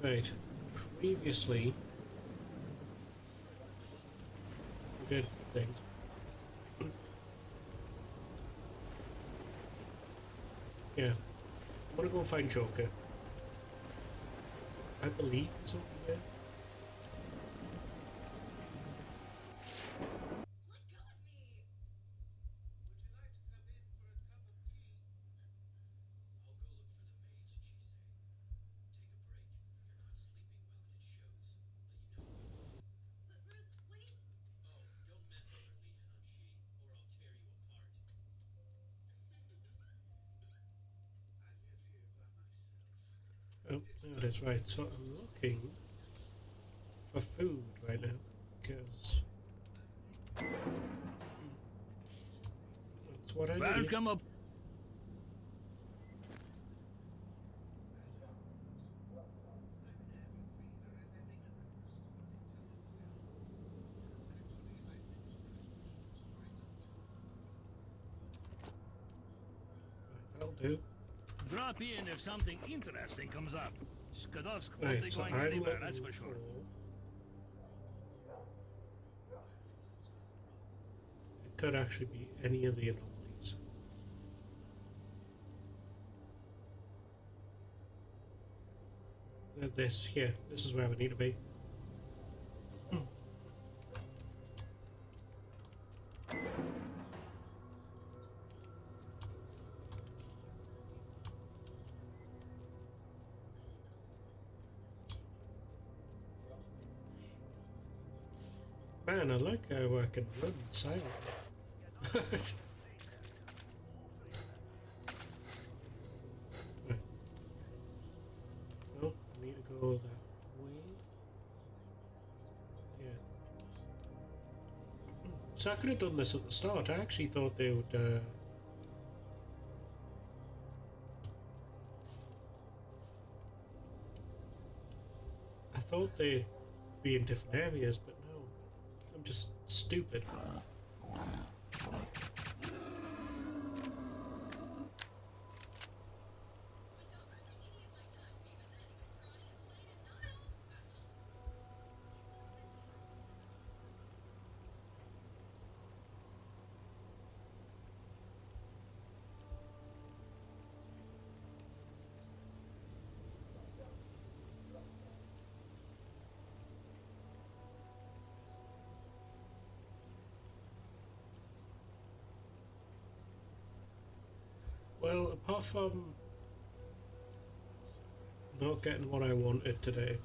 Right. Previously, we did things. Yeah. I'm gonna go find Joker. I believe it's over there. Oh, there it is. Right. So I'm looking for food right now because that's what I need. Welcome up. Right, that'll do. Drop in if something interesting comes up. Skadovsk won't Right. be So going I'm anywhere, that's looking for for. sure. It could actually be any of the anomalies. This here. This is where I need to be. Man, I like how I can run silently. Right. No, I need to go that way. Yeah. So I could have done this at the start. I actually thought they would. I thought they'd be in different areas, but no. I'm just stupid. Well, apart from not getting what I wanted today,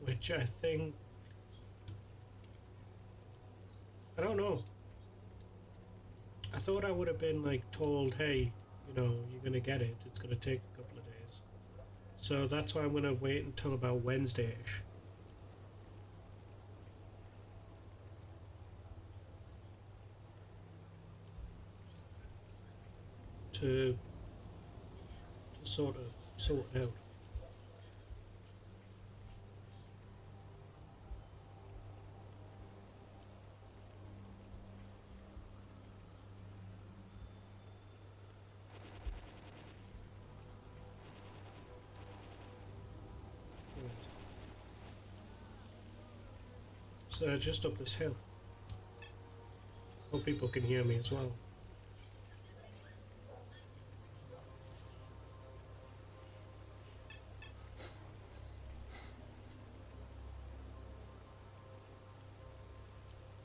which I think. I don't know. I thought I would have been like told, hey, you know, you're gonna get it. It's gonna take a couple of days. So that's why I'm gonna wait until about Wednesday-ish to sort of sort it out. So just up this hill. Hope people can hear me as well.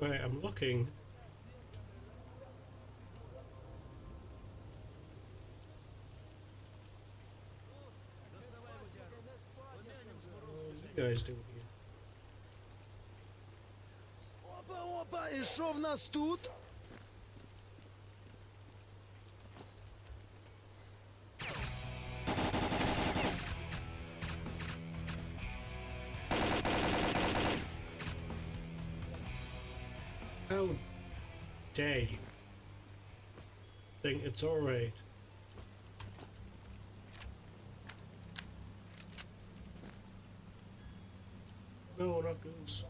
Right, I'm looking. What are you guys doing here? Опа, опа, і що в нас тут? How dare you think it's alright? No, not goose.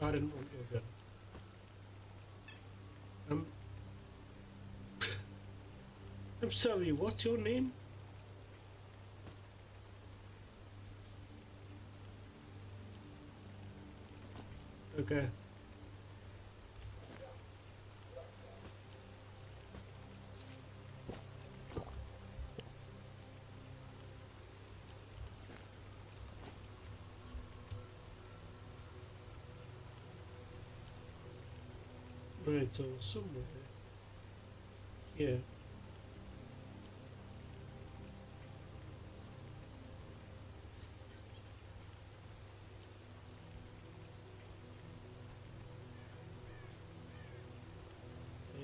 I didn't want your gun. Um, I'm sorry, what's your name? Okay. Right, so somewhere here.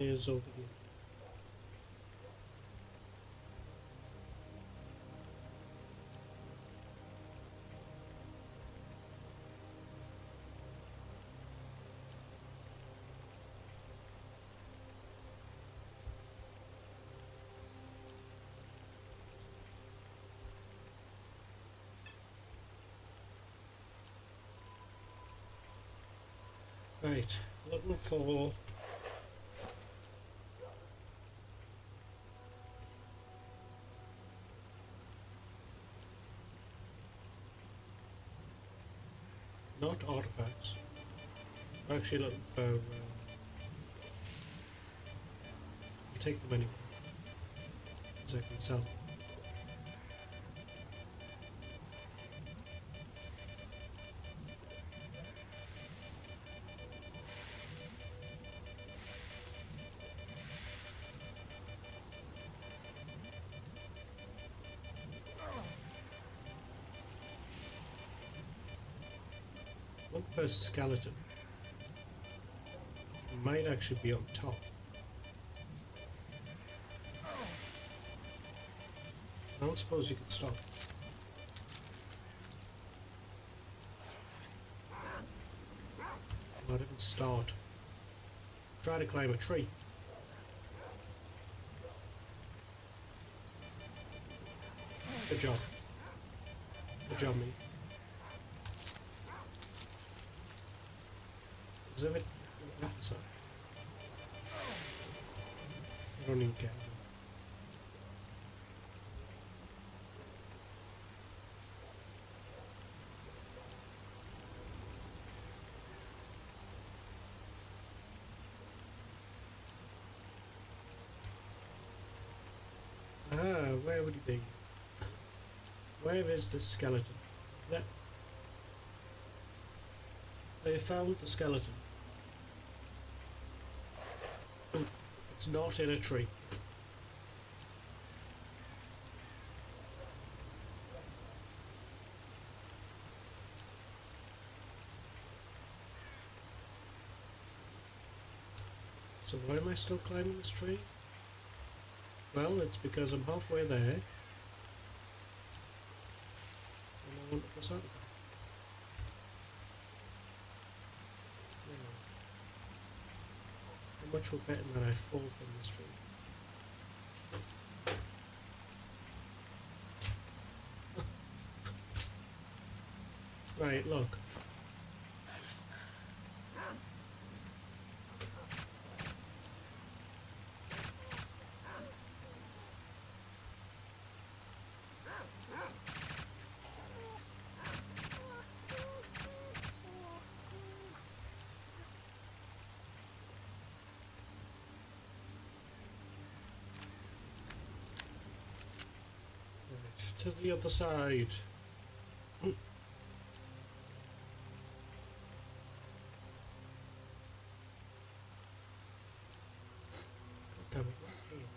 Is over here. Right, looking for not artifacts. I'm actually looking for. I'll take them anyway, because I can sell them. Look for a skeleton. Which might actually be on top. I don't suppose you can stop. Not even start. Try to climb a tree. Good job. Good job, mate. Is there a rats? I don't even care. Ah, where would he be? Where is the skeleton? That they found the skeleton. It's not in a tree. So why am I still climbing this tree? Well, it's because I'm halfway there. And I want this artifact. How much will betting that I fall from this tree? Right, look. Right, to the other side. Damn it, not here.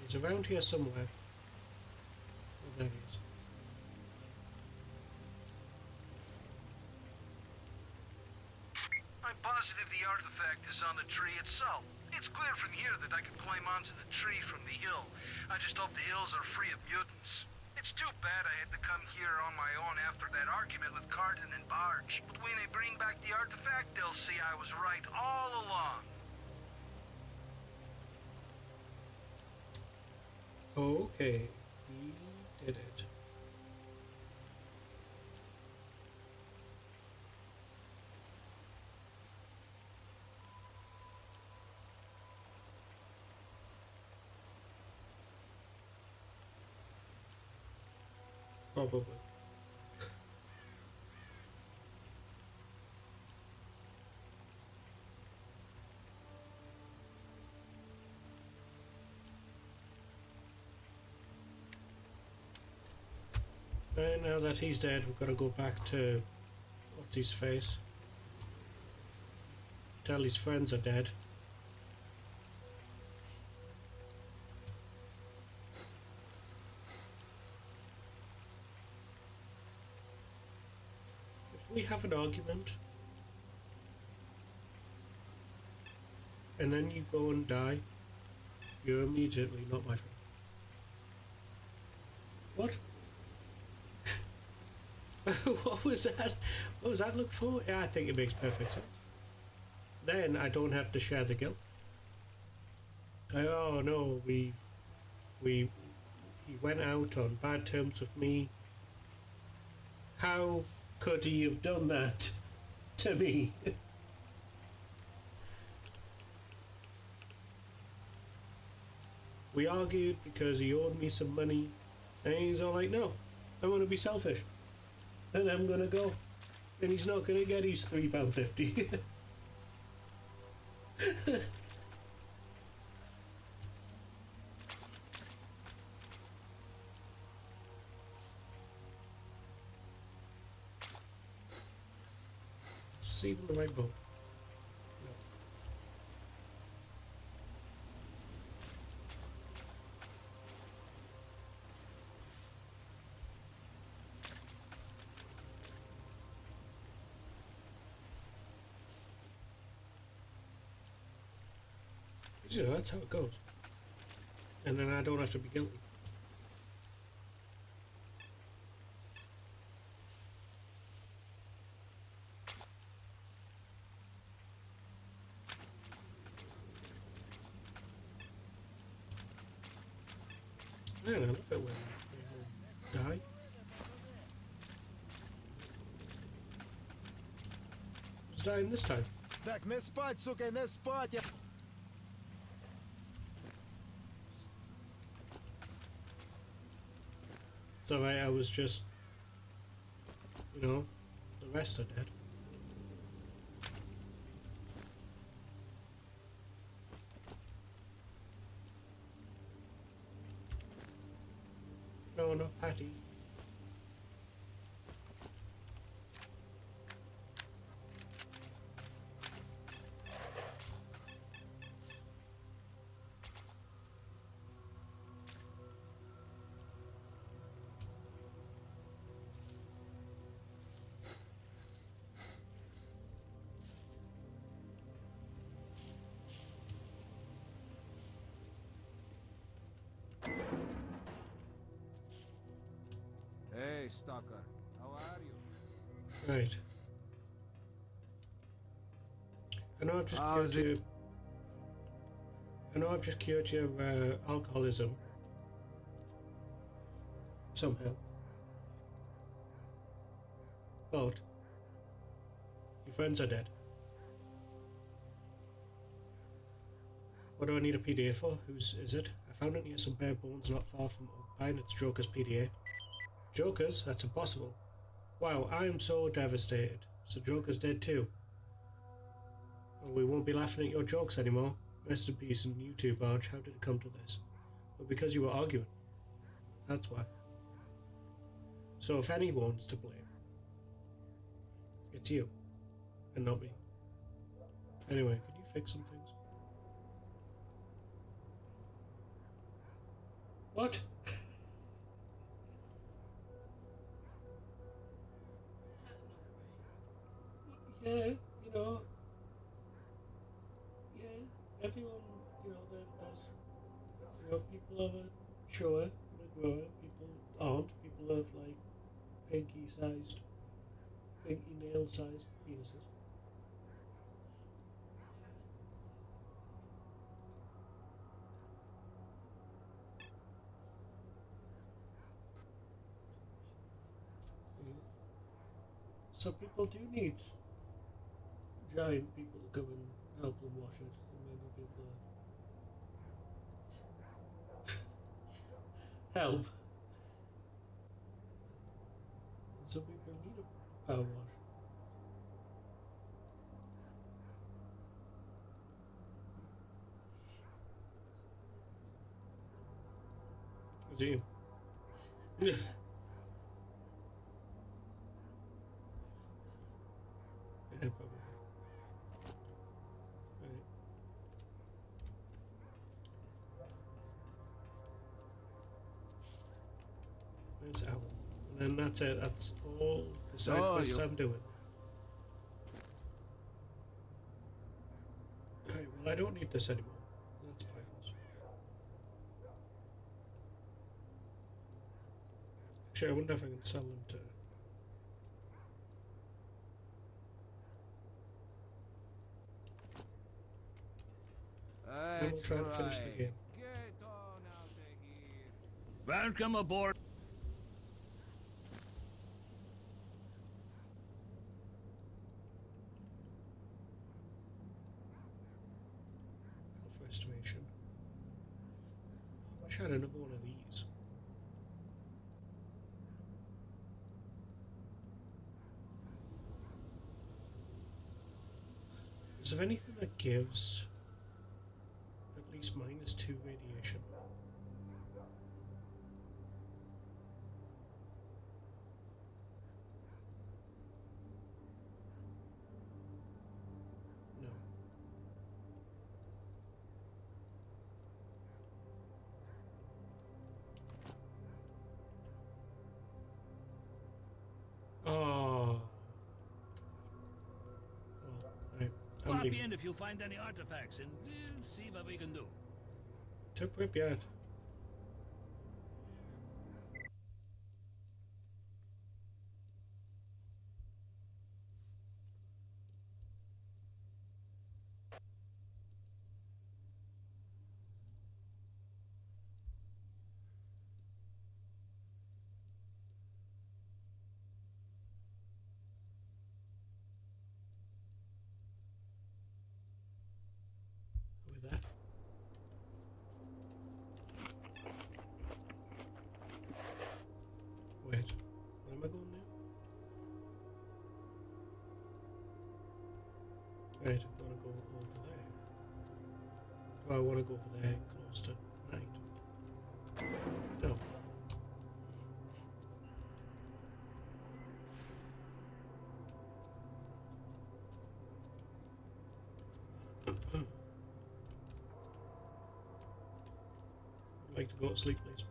He's around here somewhere. Oh, there he is. I'm positive the artifact is on the tree itself. It's clear from here that I could climb onto the tree from the hill. I just hope the hills are free of mutants. It's too bad I had to come here on my own after that argument with Carden and Barge. But when they bring back the artifact, they'll see I was right all along. Okay, he did it. Probably. Right, now that he's dead, we've got to go back to what's his face. Tell his friends are dead. If we have an argument and then you go and die, you're immediately not my friend. What? What was that? What was that look for? Yeah, I think it makes perfect sense. Then I don't have to share the guilt. Oh no, he went out on bad terms with me. How could he have done that to me? We argued because he owed me some money, and he's all like, no, I want to be selfish, and I'm gonna go, and he's not gonna get his £3.50. See them the right boat. You know, that's how it goes. And then I don't have to be guilty. Man, I love it when they all die. Who's dying this time? Так, не спать, сука, не спать! It's alright, I was just, you know, the rest are dead. No, not Patty. Hey, S.T.A.L.K.E.R, how are you? Right. I know I've just How's cured it? you. I know I've just cured your alcoholism. Somehow. But your friends are dead. What do I need a PDA for? Whose is it? I found it near some bare bones not far from Oak Pine. It's Joker's PDA. Joker's? That's impossible. Wow, I am so devastated. So Joker's dead too. Oh, we won't be laughing at your jokes anymore. Rest in peace, and you too, Barge. How did it come to this? Well, because you were arguing. That's why. So if anyone's to blame, it's you, and not me. Anyway, could you fix some things? What? Yeah, you know, yeah, everyone, you know, there's, you know, people have a shower and a grower, people aren't, people have like pinky nail sized penises. Yeah. Some people do need giant people to come and help them wash it. They may not be able to help. Some people need a power wash. Is it you? Yeah, probably. Right. Where's Owl? And then that's it. That's all the side Oh, quests you- I'm doing. Right, well, I don't need this anymore. That's pointless. Actually, I wonder if I can sell them to... Then we'll That's try and finish the right. game. Get on out of here. Welcome aboard. Health restoration. I wish I had another one of these. Is there anything that gives at least -2 radiation? No. Oh. Well, I'm Pop leaving. in if you find any artifacts, and we'll see what we can do. To Pripyat. With that. Wait. Where am I going now? Right, I'm gonna go over there. Do I want to go over there close to night? No. I'd like to go to sleep, please.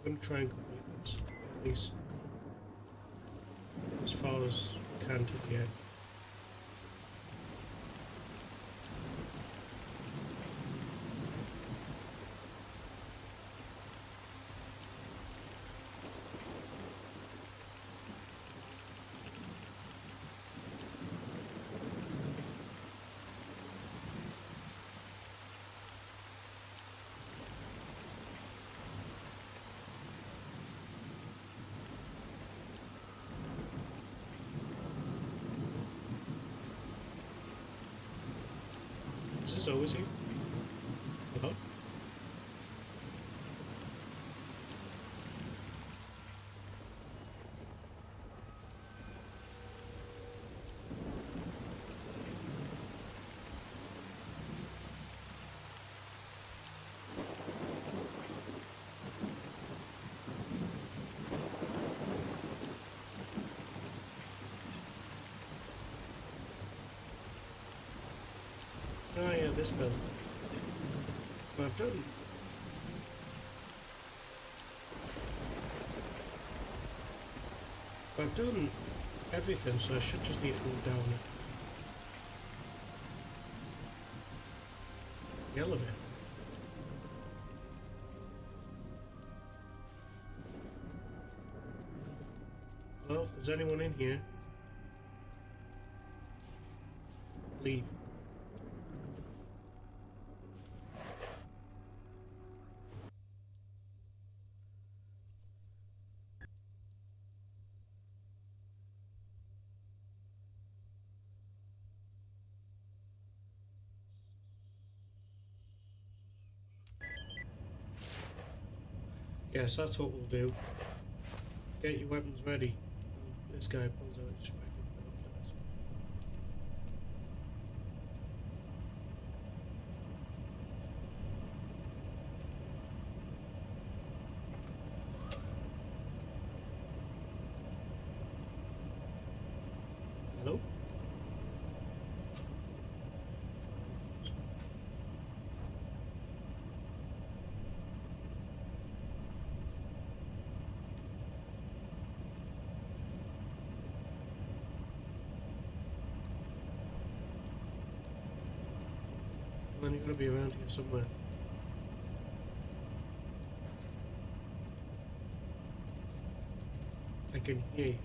I'm going to try and complete this, at least as far as I can to the end. Is this always here? Hello? Oh yeah, this building. But I've done. But I've done everything, so I should just need to go down the elevator. Well, if there's anyone in here. leave. Yes, that's what we'll do. Get your weapons ready. This guy pulls out his fucking binoculars. Hello? Man, you're gonna be around here somewhere. I can hear you.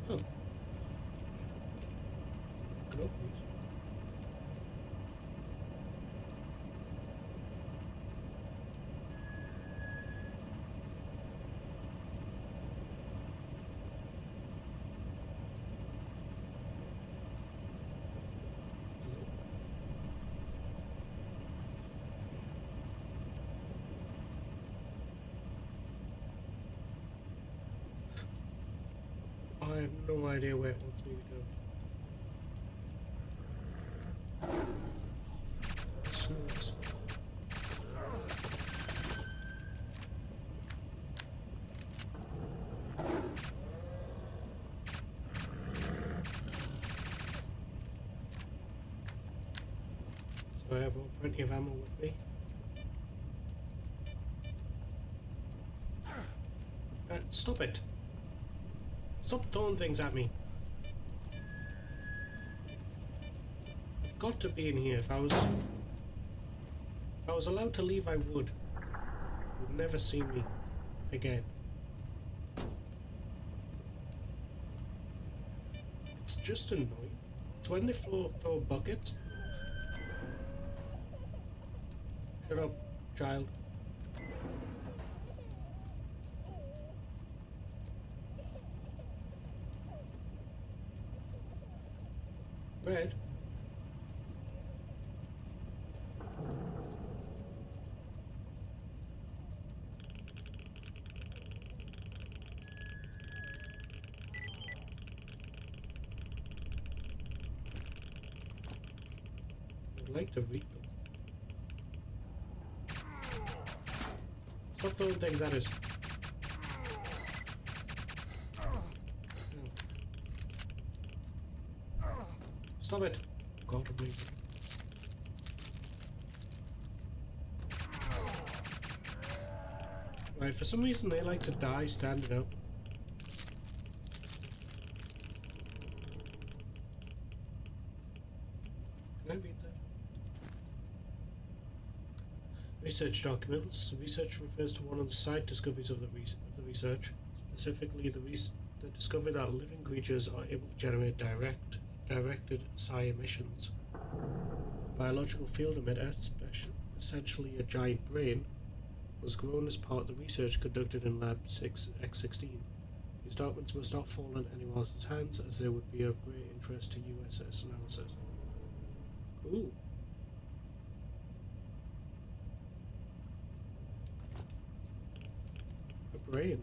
Oh. Can open these. I have no idea where it wants me to go. Snooze. So I have plenty of ammo with me. Stop it. Stop throwing things at me. I've got to be in here. If I was allowed to leave, I would. You would never see me again. It's just annoying. It's when they throw buckets. Shut up, child. Red. I'd like to read them. Stop throwing things at us. Stop it. God, amazing. Right, for some reason they like to die standing up. Can I read that? Research documents. The research refers to one of the side discoveries of the research, specifically the discovery that living creatures are able to generate directed psi emissions. Biological field emitter, essentially a giant brain, was grown as part of the research conducted in Lab 6X16. These documents must not fall in anyone else's hands, as they would be of great interest to USS analysis. Cool. A brain.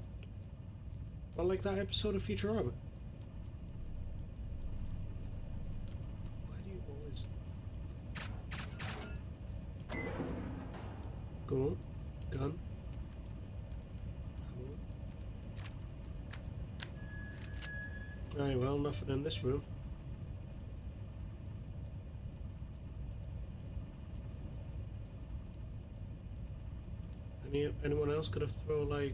Not like that episode of Futurama. Why do you always... Go on. Gun. Right, well, nothing in this room. Anyone else gonna throw, like...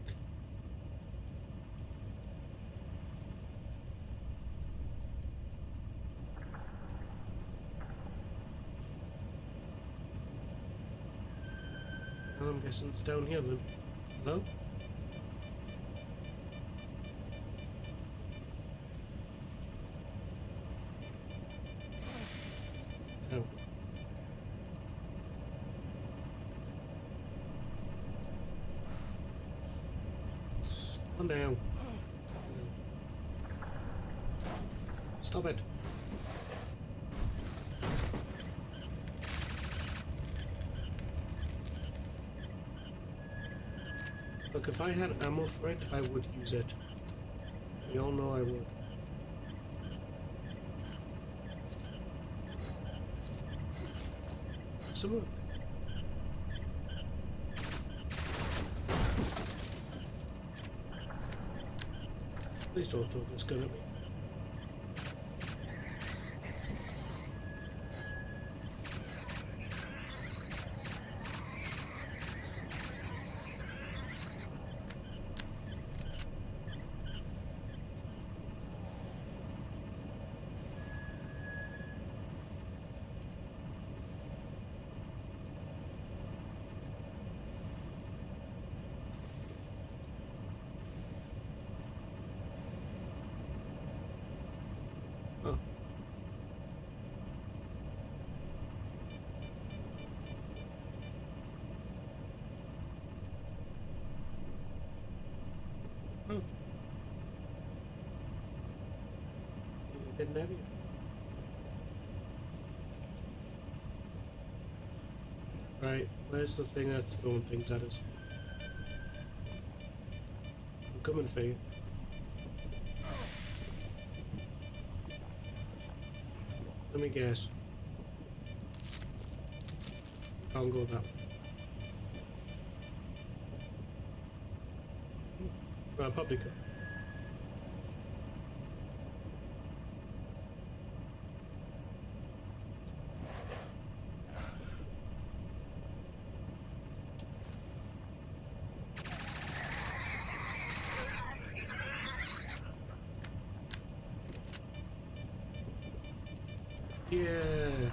I'm guessing it's down here then. Hello? Oh. Come down. Stop it. Look, if I had ammo for it, I would use it. You all know I would. Some look. Please don't throw this gun at me. Oh. Oh. Didn't have you. Right, where's the thing that's throwing things at us? I'm coming for you. Let me guess. Can't go that way. Well, probably could. Yeah. Okay.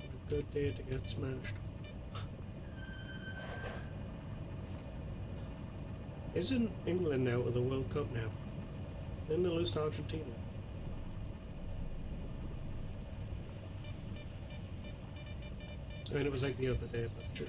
A good day to get smashed. Isn't England out of the World Cup now? Then they lose to Argentina. I mean, it was like the other day, but sure.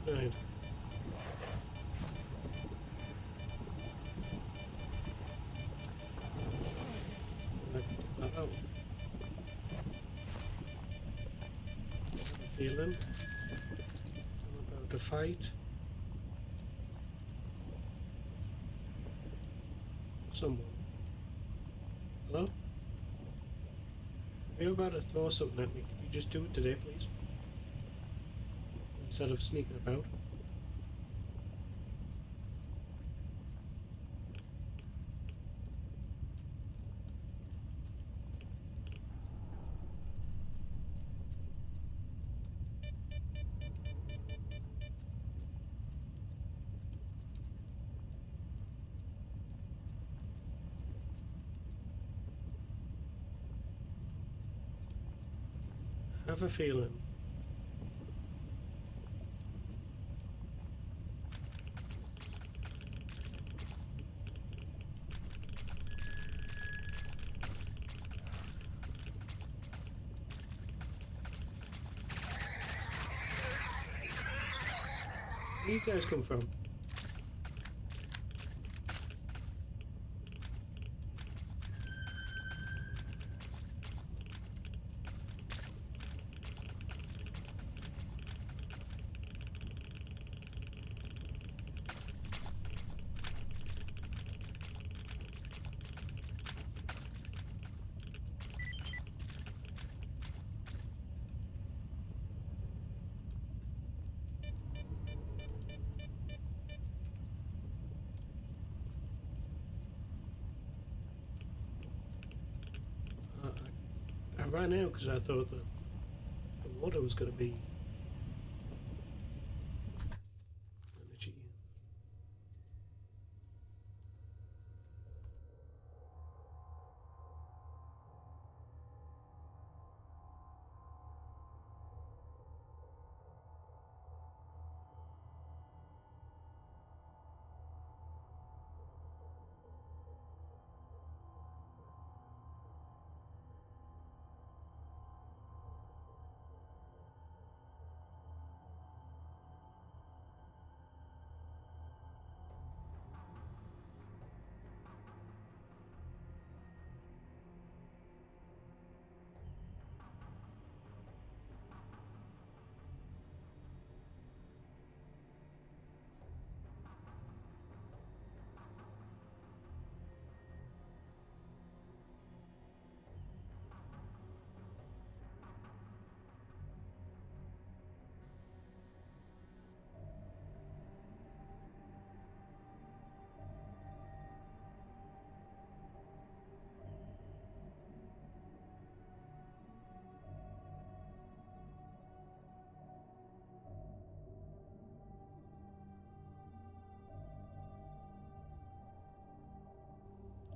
Right. Oh. I have a feeling I'm about to fight someone. Hello? If you're about to throw something at me, can you just do it today, please? Instead of sneaking about. I have a feeling. Where you guys come from? I ran out because I thought that the water was going to be energy.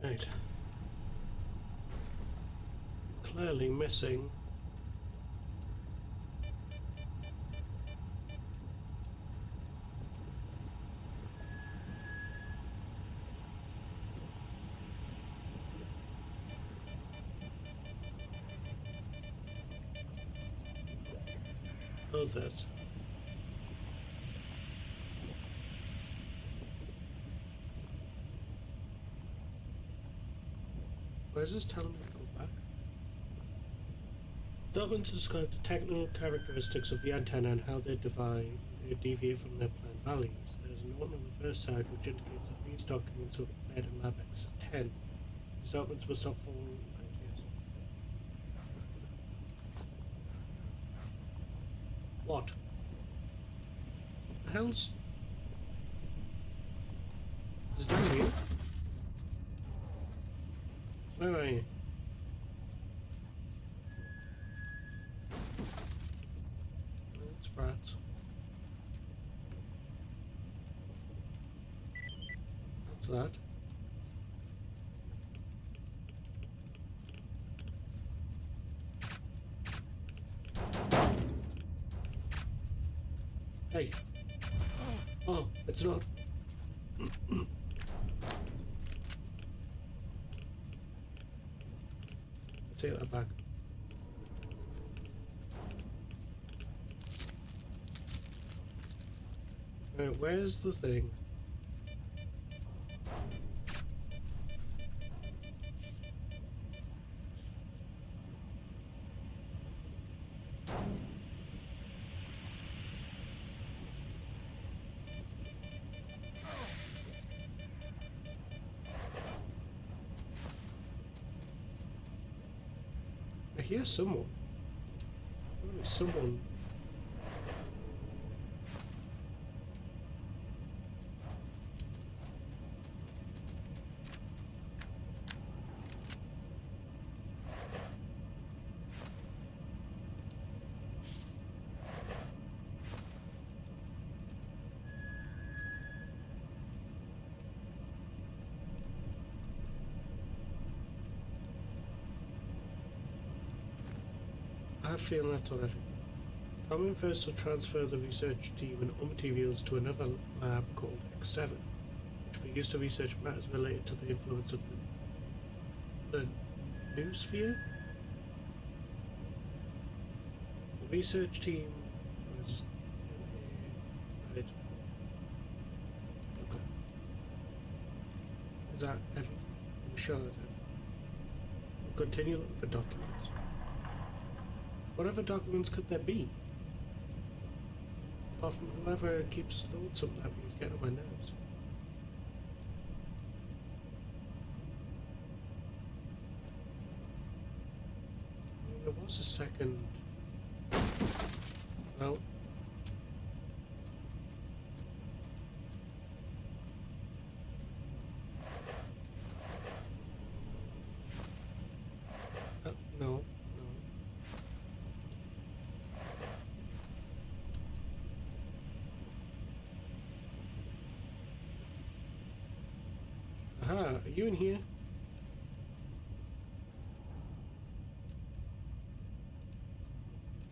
Right. Clearly missing. Others. Why is this telling me to go back? Documents describe the technical characteristics of the antenna and how they deviate from their planned values. There is a note on the reverse side which indicates that these documents were prepared in Lab X10. These documents must not fall ideas. What? The hell's... Is it down here? Where are you? It's rats. That's that. Hey. Oh, it's not. Take that back. Right, where's the thing? I hear someone. Only someone. I have a feeling that's on everything. Tom first to transfer the research team and materials to another lab called X7, which we used to research matters related to the influence of the noosphere. The research team was right. Okay. Is that everything? I'm sure that's everything. We'll continue looking for documents. What other documents could there be? Apart from whoever keeps throwing something at me is getting on my nerves. There was a second. Well. No. Aha, are you in here?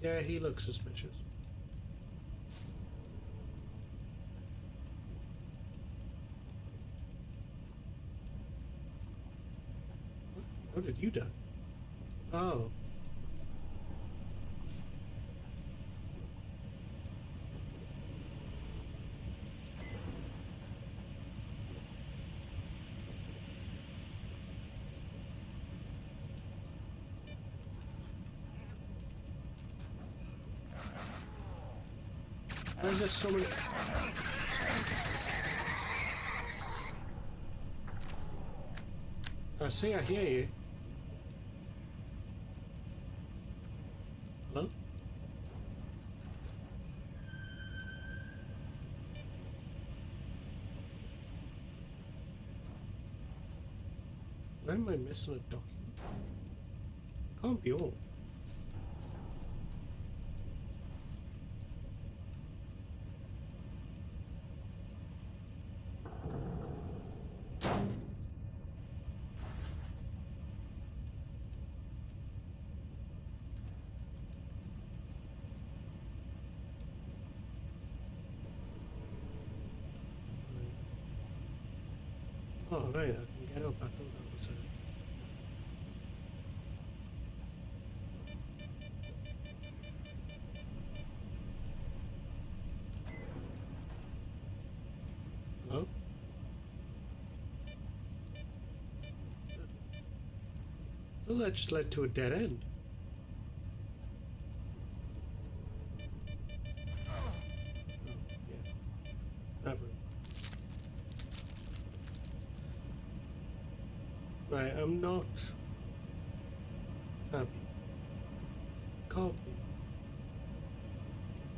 Yeah, he looks suspicious. What did you do? Oh. Why is there so many? I see, I hear you. Hello? Why am I missing a document? It can't be all. Oh, right, I can get up. I thought that was Hello? I thought that just led to a dead end. Oh, yeah. That room. Right, I'm not happy. Can't be.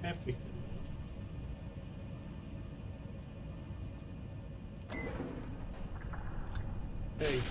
Everything. Hey.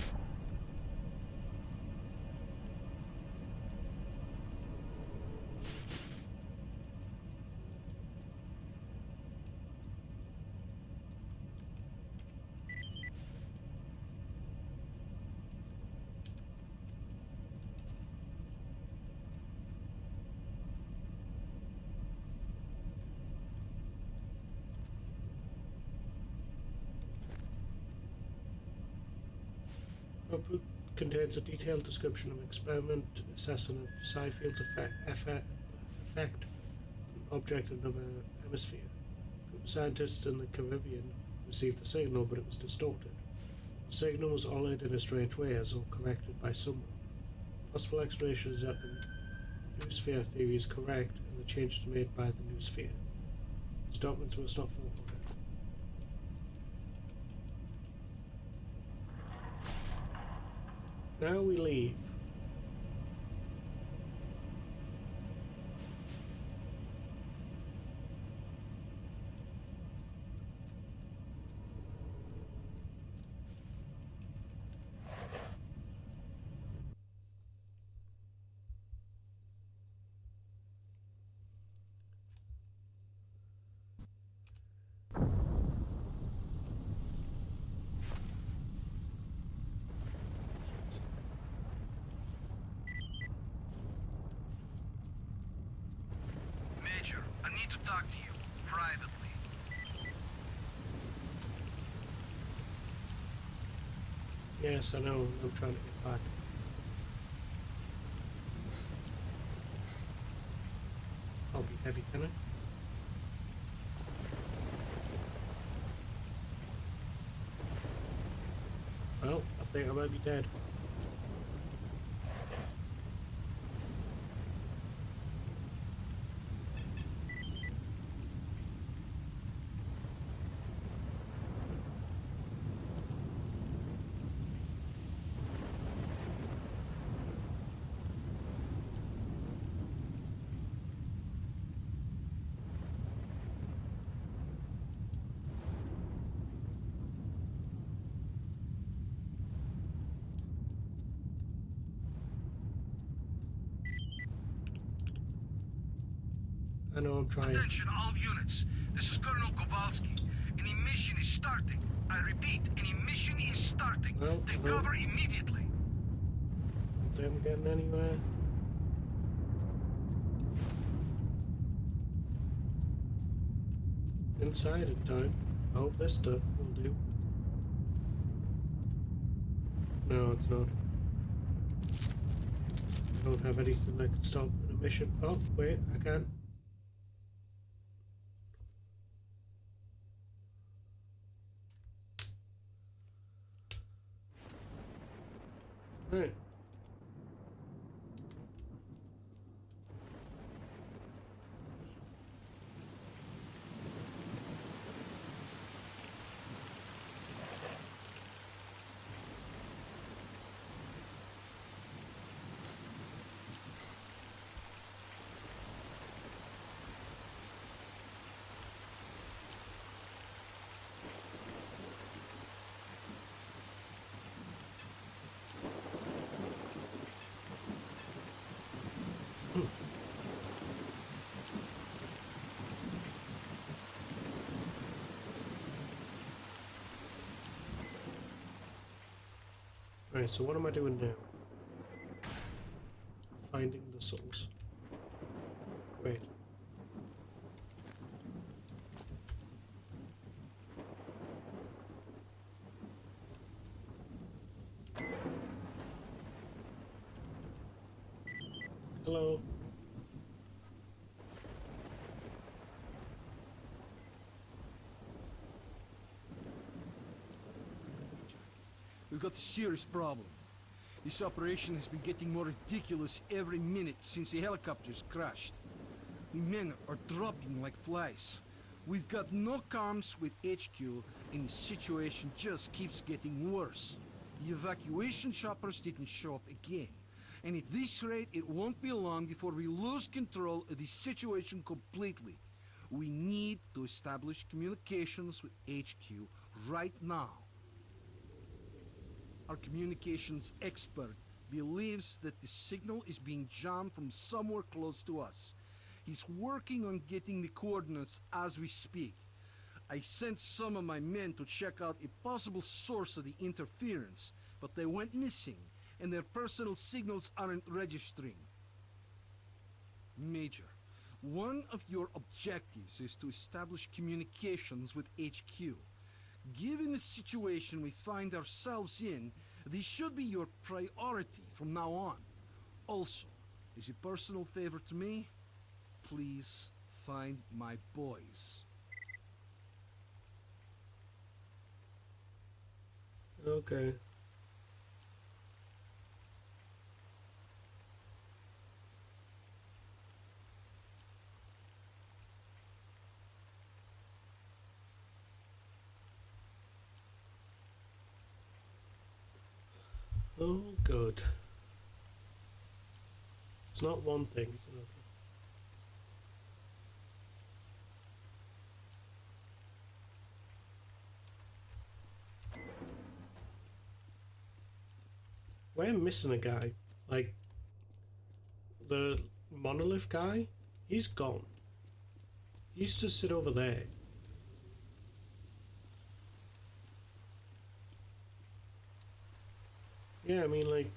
Output contains a detailed description of experiment assessing of Seyfield's effect on object in another hemisphere. Scientists in the Caribbean received the signal, but it was distorted. The signal was altered in a strange way, as though corrected by someone. Possible explanation is that the noosphere theory is correct, and the change is made by the noosphere. These documents must not fall. Now we leave. Yes, I know. I'm trying to get back. I'll be heavy, can I? Well, I think I might be dead. I know I'm trying. Attention all units. This is Colonel Kowalski. An emission is starting. I repeat, an emission is starting. Well, Take well. cover immediately. Don't think I'm getting anywhere. Inside in time. I hope this stuff will do. No, it's not. I don't have anything that can stop an emission. Oh, wait, I can. Right. Right, so what am I doing now? Finding the souls. Great. Hello. We've got a serious problem. This operation has been getting more ridiculous every minute since the helicopters crashed. The men are dropping like flies. We've got no comms with HQ, and the situation just keeps getting worse. The evacuation choppers didn't show up again. And at this rate, it won't be long before we lose control of the situation completely. We need to establish communications with HQ right now. Our communications expert believes that the signal is being jammed from somewhere close to us. He's working on getting the coordinates as we speak. I sent some of my men to check out a possible source of the interference, but they went missing, and their personal signals aren't registering. Major, one of your objectives is to establish communications with HQ. Given the situation we find ourselves in, this should be your priority from now on. Also, as a personal favor to me, please find my boys. Okay. Oh, good. It's not one thing, it's another. We're missing a guy. Like, the monolith guy, he's gone. He used to sit over there. Yeah, I mean, like,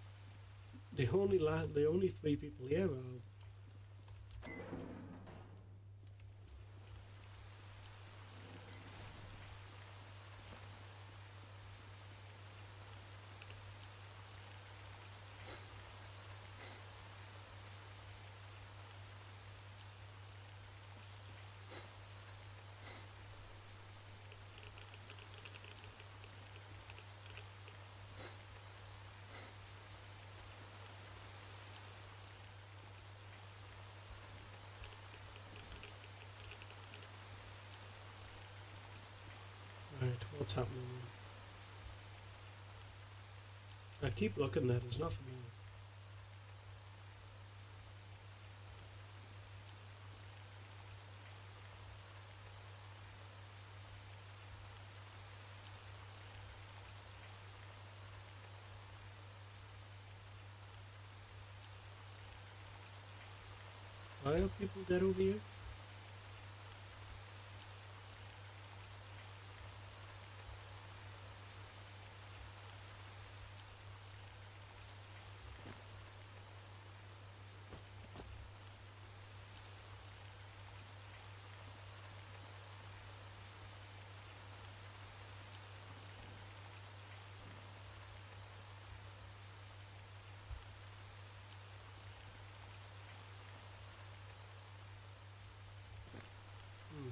the only three people here are... Right, what's happening? I keep looking there, there's nothing in it. Why are people dead over here? Hmm.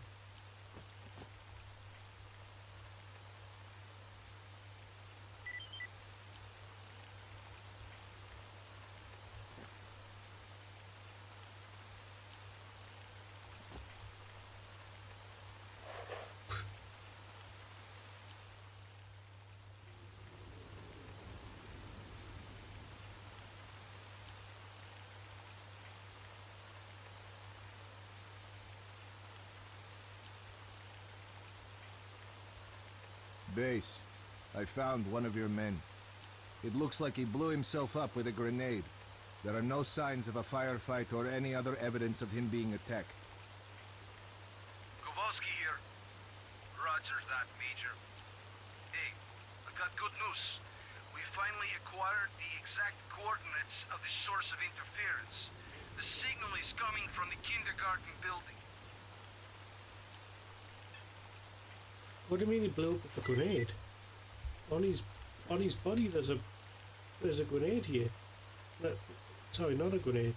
Base, I found one of your men. It looks like he blew himself up with a grenade. There are no signs of a firefight or any other evidence of him being attacked. Kowalski here. Roger that, Major. Hey, I got good news. We finally acquired the exact coordinates of the source of interference. The signal is coming from the kindergarten building. What do you mean he blew up with a grenade? On his body there's a grenade here. No, sorry, not a grenade.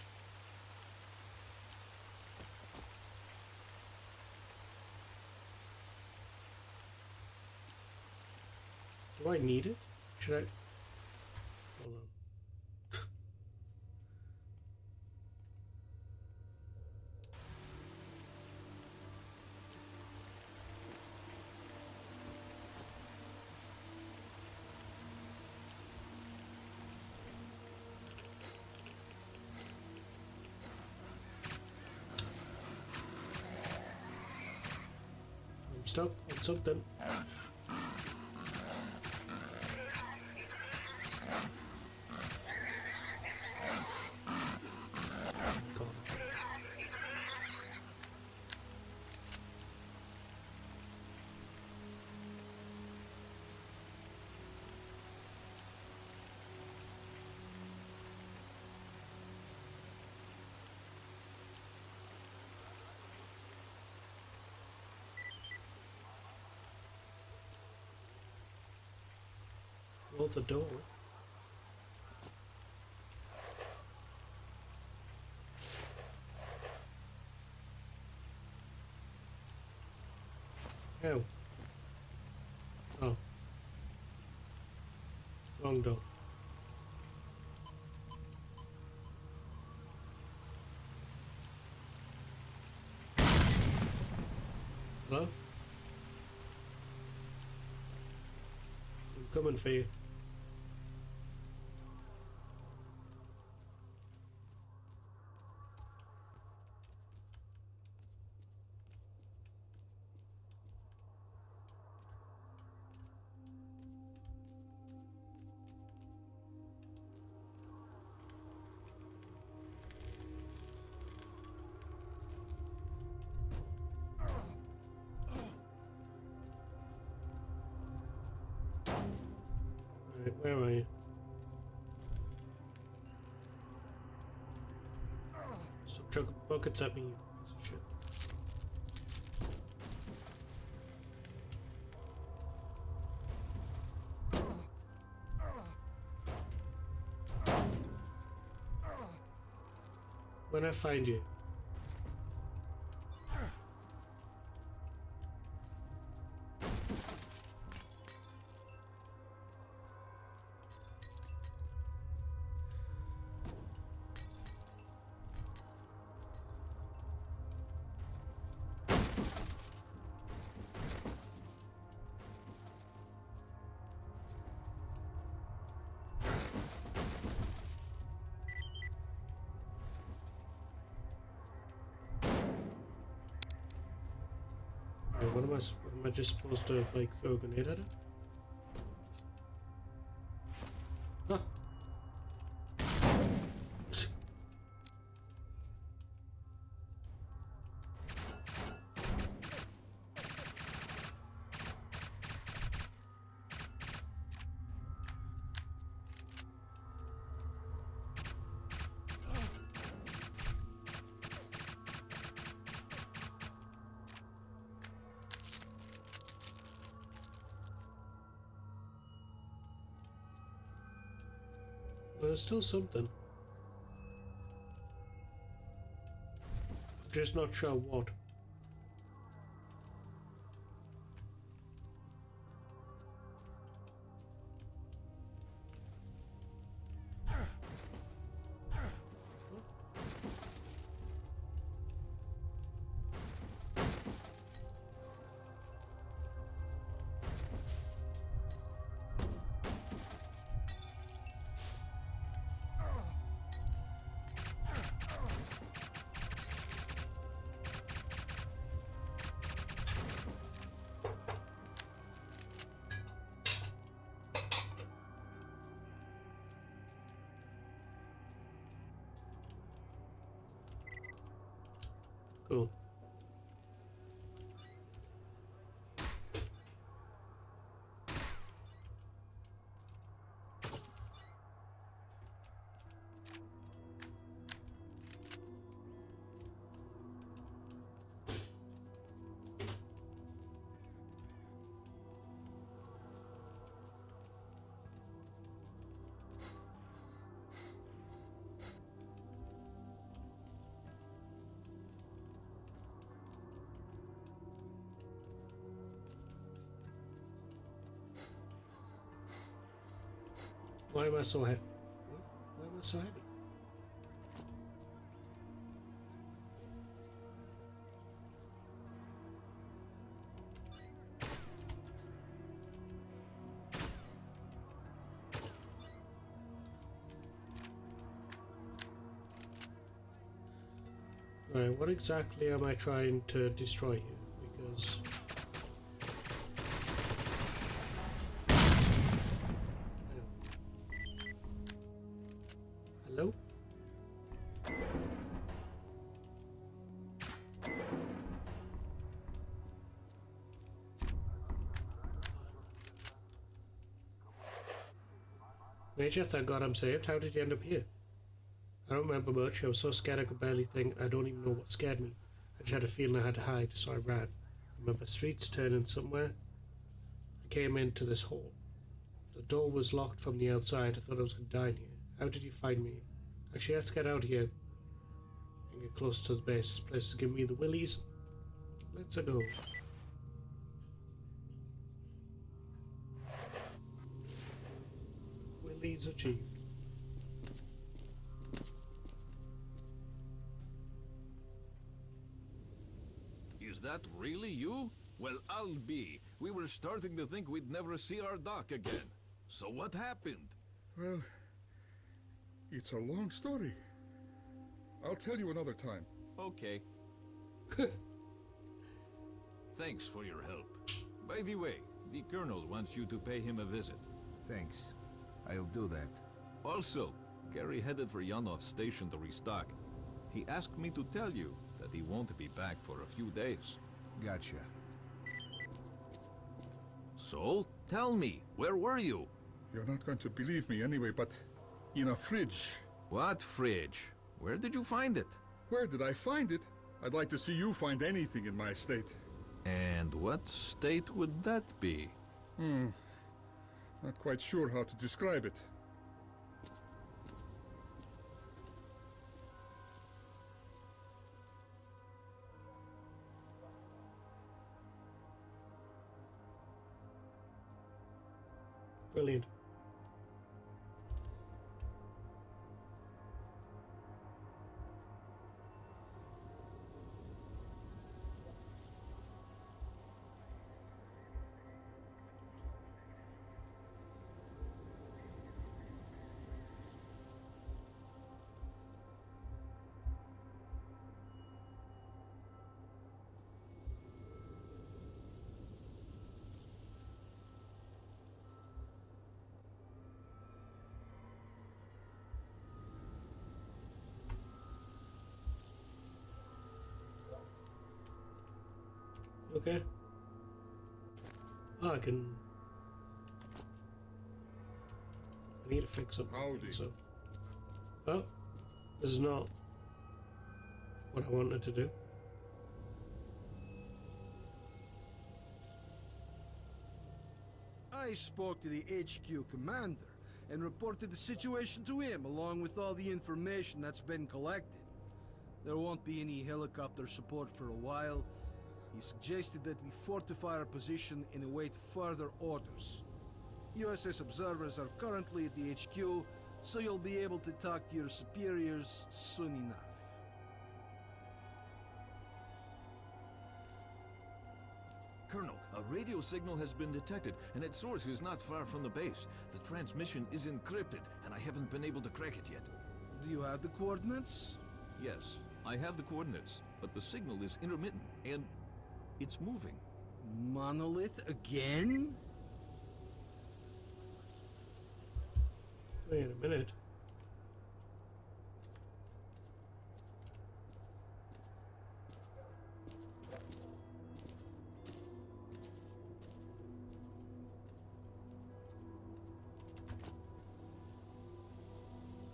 Do I need it? Should I? Hold on. I'm stuck on something. God. Roll the door. How? Oh. Wrong door. Hello? I'm coming for you. Right, where are you? Stop chucking buckets at me, you piece of shit. When I find you. what am I just supposed to like throw a grenade at it? Huh. Well, there's still something. I'm just not sure what. Cool. Why am I so heavy? Why am I so heavy? Right, what exactly am I trying to destroy here? Because... Hello? Major, thank God I'm saved. How did you end up here? I don't remember much. I was so scared I could barely think. I don't even know what scared me. I just had a feeling I had to hide, so I ran. I remember streets turning somewhere. I came into this hall. The door was locked from the outside. I thought I was going to die in here. How did you find me? Actually, let's get out here and get close to the base. This place is giving me the willies. Let's go. Willies achieved. Is that really you? Well, I'll be. We were starting to think we'd never see our doc again. So what happened? Well, it's a long story. I'll tell you another time. Okay. Thanks for your help. By the way, the Colonel wants you to pay him a visit. Thanks. I'll do that. Also, Gary headed for Yanov's station to restock. He asked me to tell you that he won't be back for a few days. Gotcha. So, tell me, where were you? You're not going to believe me anyway, but in a fridge. What fridge? Where did you find it? Where did I find it? I'd like to see you find anything in my state. And what state would that be? Not quite sure how to describe it. Brilliant. Okay. Oh, I can. I need to fix up. Howdy. So. Oh, this is not what I wanted to do. I spoke to the HQ commander and reported the situation to him along with all the information that's been collected. There won't be any helicopter support for a while. He suggested that we fortify our position and await further orders. USS observers are currently at the HQ, so you'll be able to talk to your superiors soon enough. Colonel, a radio signal has been detected, and its source is not far from the base. The transmission is encrypted, and I haven't been able to crack it yet. Do you have the coordinates? Yes, I have the coordinates, but the signal is intermittent, and it's moving. Monolith again? Wait a minute.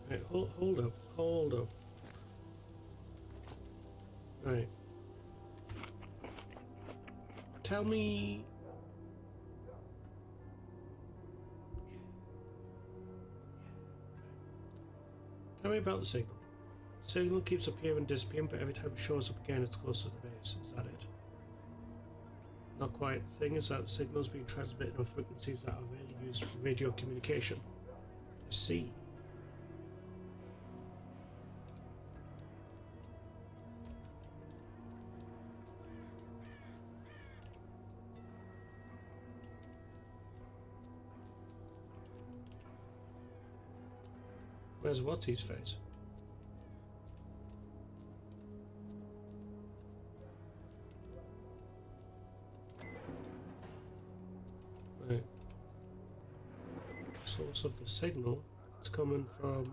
Right, hold up, hold up. Right. Tell me. Tell me about the signal. Signal keeps appearing and disappearing, but every time it shows up again, it's closer to the base. Is that it? Not quite. The thing is that the signal is being transmitted on frequencies that are rarely used for radio communication. I see. Where's what's his face? Right. Source of the signal. It's coming from over here.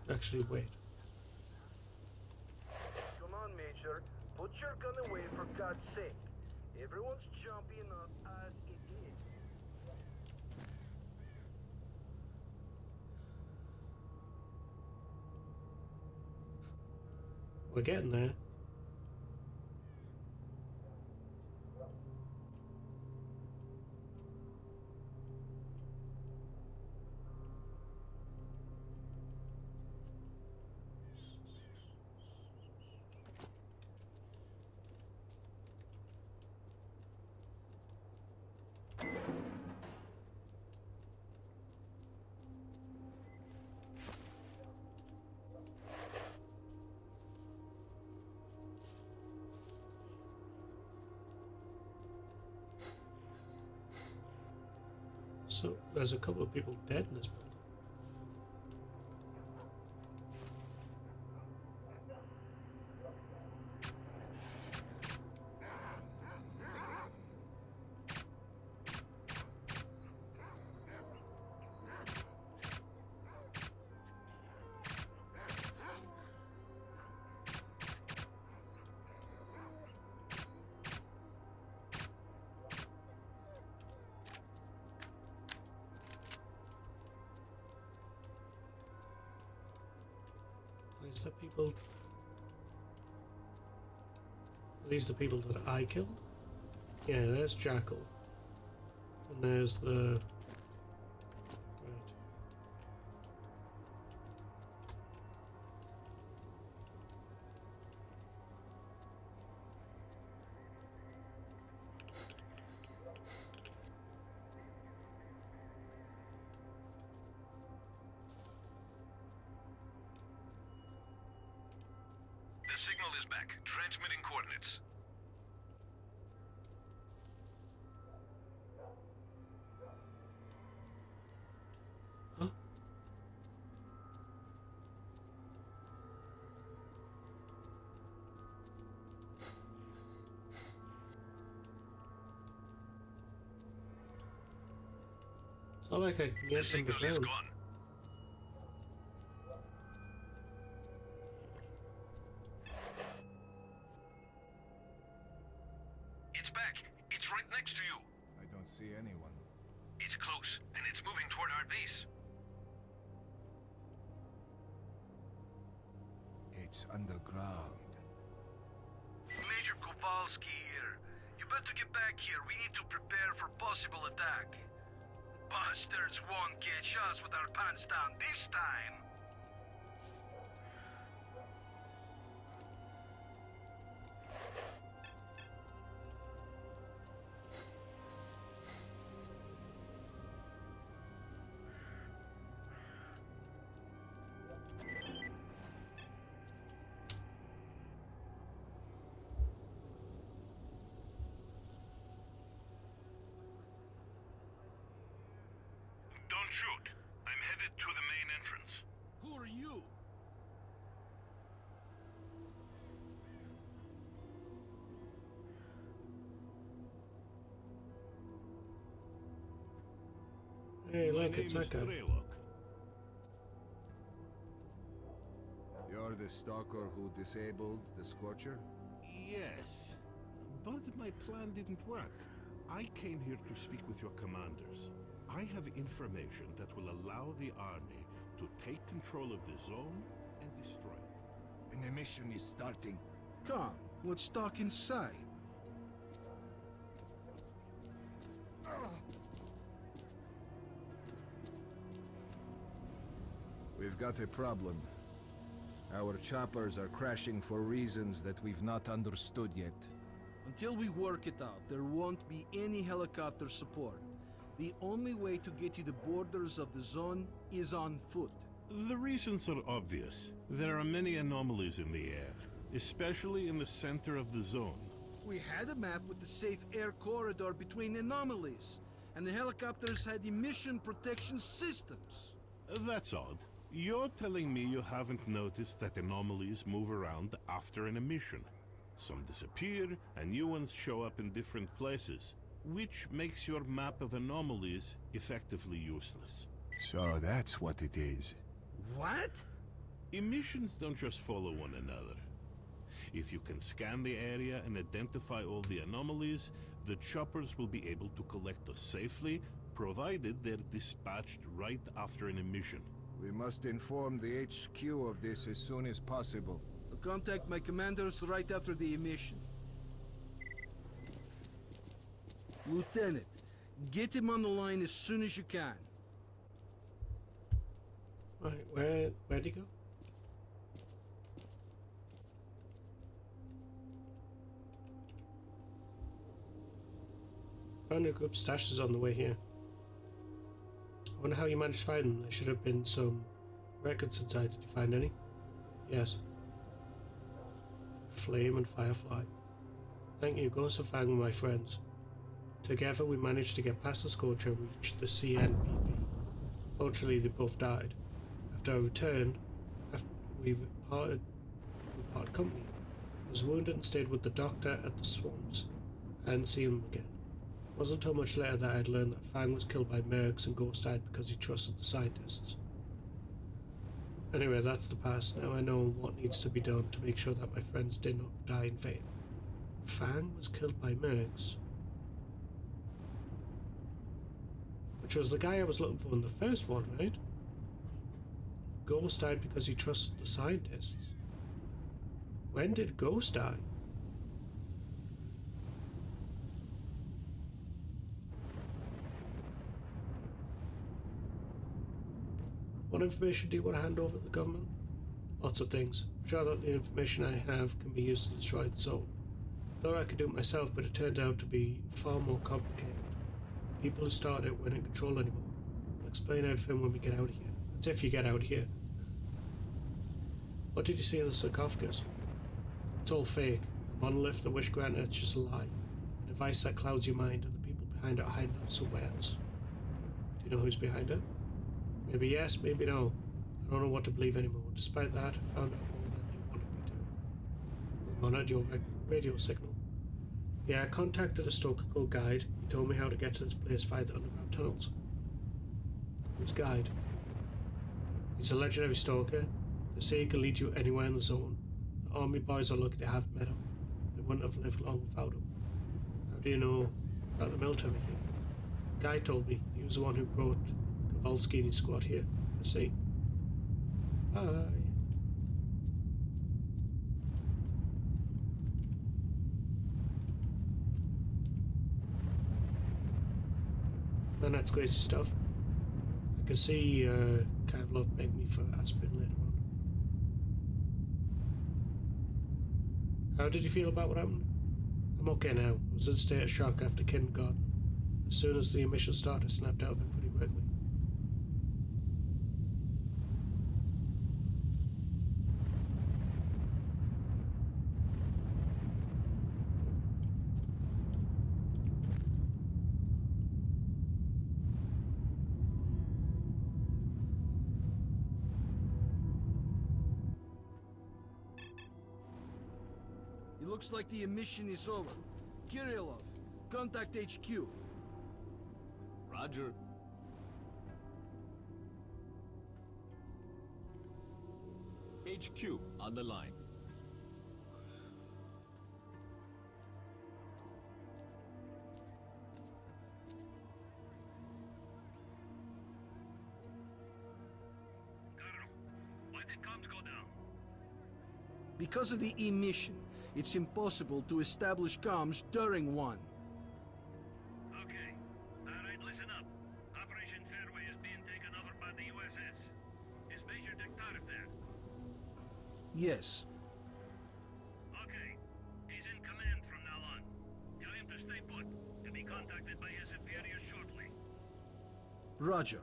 Okay. Actually, wait. Come on, Major. Put your gun away for God's sake. Everyone's jumping up as it is. We're getting there. So there's a couple of people dead in this building. Is that people? Are these the people that I killed? Yeah, there's Jackal. And there's the... Right. The signal is back. Transmitting coordinates. Huh? It's not like I can The get from the signal is ground. gone. It's back. It's right next to you. I don't see anyone. It's close, and it's moving toward our base. It's underground. Major Kowalski here. You better get back here. We need to prepare for possible attack. Bastards won't catch us with our pants down this time. Don't shoot. I'm headed to the main entrance. Who are you? Hey, My look, name it's is that guy. S.T.A.L.K.E.R. You're the stalker who disabled the Scorcher? Yes, but my plan didn't work. I came here to speak with your commanders. I have information that will allow the army to take control of the zone and destroy it. An emission is starting. Come, let's talk inside. We've got a problem. Our choppers are crashing for reasons that we've not understood yet. Until we work it out, there won't be any helicopter support. The only way to get to the borders of the zone is on foot. The reasons are obvious. There are many anomalies in the air, especially in the center of the zone. We had a map with the safe air corridor between anomalies, and the helicopters had emission protection systems. That's odd. You're telling me you haven't noticed that anomalies move around after an emission. Some disappear, and new ones show up in different places, which makes your map of anomalies effectively useless. So that's what it is. What? Emissions don't just follow one another. If you can scan the area and identify all the anomalies, the choppers will be able to collect us safely, provided they're dispatched right after an emission. We must inform the HQ of this as soon as possible. I'll contact my commanders right after the emission. Lieutenant, get him on the line as soon as you can. Right, where'd he go? Found a group stashes on the way here. I wonder how you managed to find them. There should have been some records inside. Did you find any? Yes. Flame and Firefly. Thank you. Go so far with my friends. Together we managed to get past the Scorcher and reach the CNPP. Fortunately, they both died. After I returned, we parted company. I was wounded and stayed with the doctor at the swamps. I hadn't seen him again. It wasn't until much later that I had learned that Fang was killed by mercs and Ghost died because he trusted the scientists. Anyway, that's the past. Now I know what needs to be done to make sure that my friends did not die in vain. Fang was killed by mercs. Which was the guy I was looking for in the first one, right? Ghost died because he trusted the scientists. When did Ghost die? What information do you want to hand over to the government? Lots of things. I'm sure that the information I have can be used to destroy the zone. Thought I could do it myself, but it turned out to be far more complicated. The people who started it weren't in control anymore. I'll explain everything when we get out of here. That's if you get out of here. What did you see in the sarcophagus? It's all fake. The monolith, the wish granter, it's just a lie. A device that clouds your mind, and the people behind it are hiding out somewhere else. Do you know who's behind it? Maybe yes, maybe no. I don't know what to believe anymore. Despite that, I found out more than they wanted me to. We monitored your radio signal. Yeah, I contacted a stalker called Guide. He told me how to get to this place via the underground tunnels. Who's Guide? He's a legendary stalker. They say he can lead you anywhere in the zone. The army boys are lucky to have met him. They wouldn't have lived long without him. How What do you know about the military here? Guy told me. He was the one who brought Kowalski and his squad here. I see. Bye. Man, that's crazy stuff. I can see Kavlov begged me for aspirin later on. How did you feel about what happened? I'm okay now. I was in a state of shock after kindergarten. As soon as the emission started, I snapped out of it pretty quickly. It looks like the emission is over. Kirillov, contact HQ. Roger. HQ on the line. Colonel, why did comms go down? Because of the emission, it's impossible to establish comms during one. Okay. Alright, listen up. Operation Fairway is being taken over by the USS. Is Major S.T.A.L.K.E.R there? Yes. Okay. He's in command from now on. Tell him to stay put. To be contacted by his superiors shortly. Roger.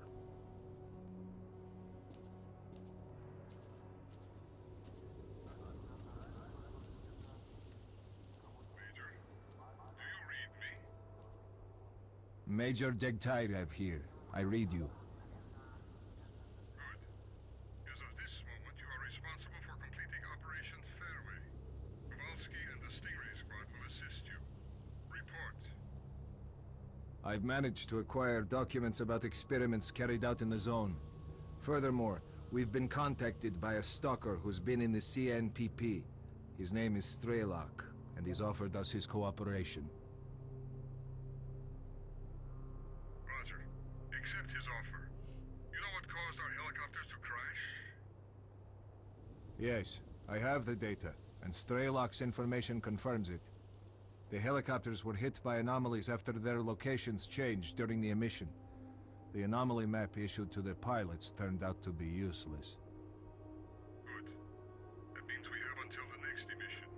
Major S.T.A.L.K.E.R here. I read you. Good. As of this moment, you are responsible for completing Operation Fairway. Kowalski and the Stingray squad will assist you. Report. I've managed to acquire documents about experiments carried out in the zone. Furthermore, we've been contacted by a stalker who's been in the CNPP. His name is S.T.A.L.K.E.R, and he's offered us his cooperation. Roger. Accept his offer. You know what caused our helicopters to crash? Yes, I have the data, and S.T.A.L.K.E.'s information confirms it. The helicopters were hit by anomalies after their locations changed during the emission. The anomaly map issued to the pilots turned out to be useless. Good. That means we have until the next emission.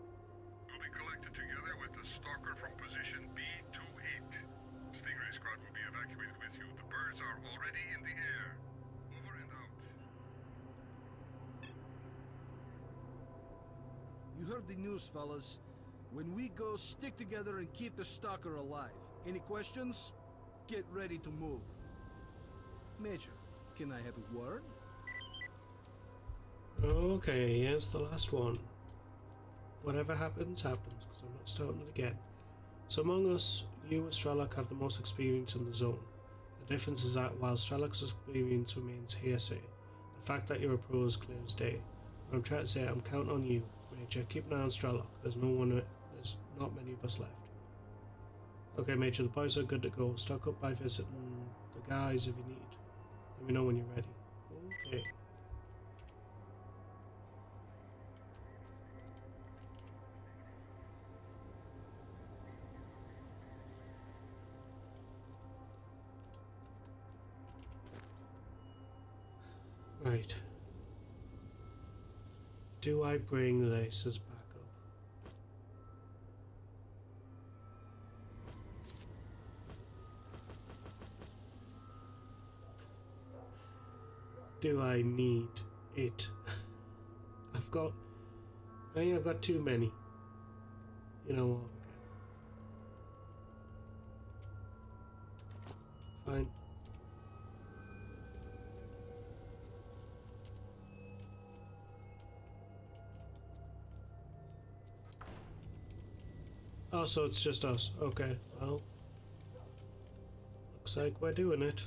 We'll be collected together with the stalker from position B28. Stingray squad will be evacuated with you. The birds are already in the air. Over and out. You heard the news, fellas. When we go, stick together and keep the stalker alive. Any questions? Get ready to move. Major, can I have a word? Okay, here's the last one. Whatever happens, happens, because I'm not starting it again. So among us, you and S.T.A.L.K.E.R have the most experience in the zone. The difference is that while S.T.A.L.K.E.'s experience remains hearsay, the fact that you're a pro is clear as day. What I'm trying to say, I'm counting on you, Major. Keep an eye on S.T.A.L.K.E.R. There's not many of us left. Okay, Major, the boys are good to go. Stock up by visiting the guys if you need. Let me know when you're ready. Okay. Right. Do I bring this as backup? Do I need it? I think I've got too many. You know what? Okay. Fine. Oh, so it's just us. Okay, well. Looks like we're doing it.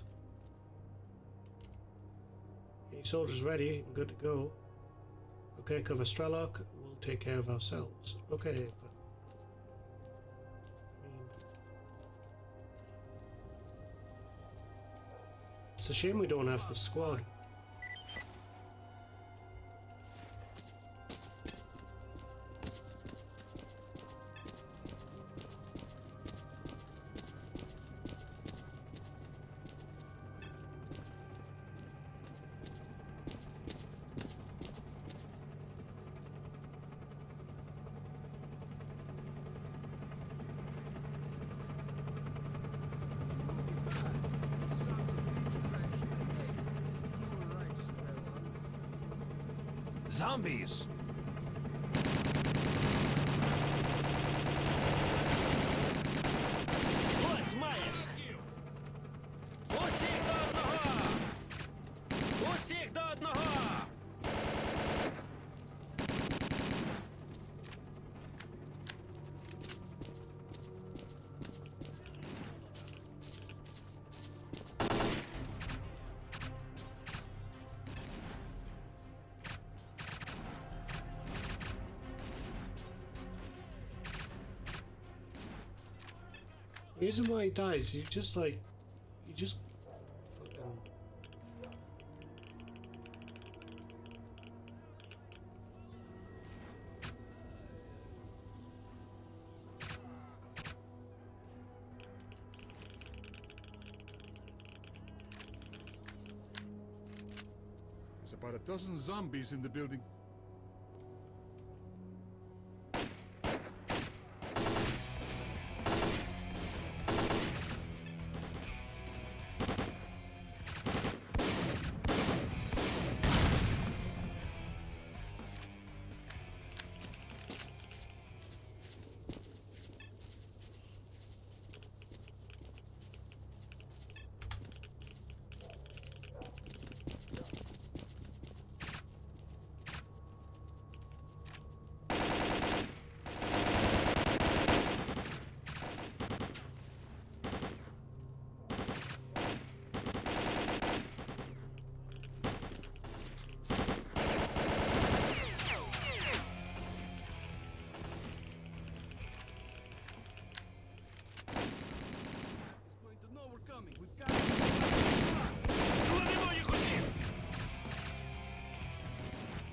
Any soldiers ready and good to go. Okay, cover S.T.A.L.K.E.R. We'll take care of ourselves. Okay, but... I mean... It's a shame we don't have the squad. Zombies! Ось маєш! Усіх до одного! Усіх до одного! The reason why he dies, you just fucking... There's about a dozen zombies in the building.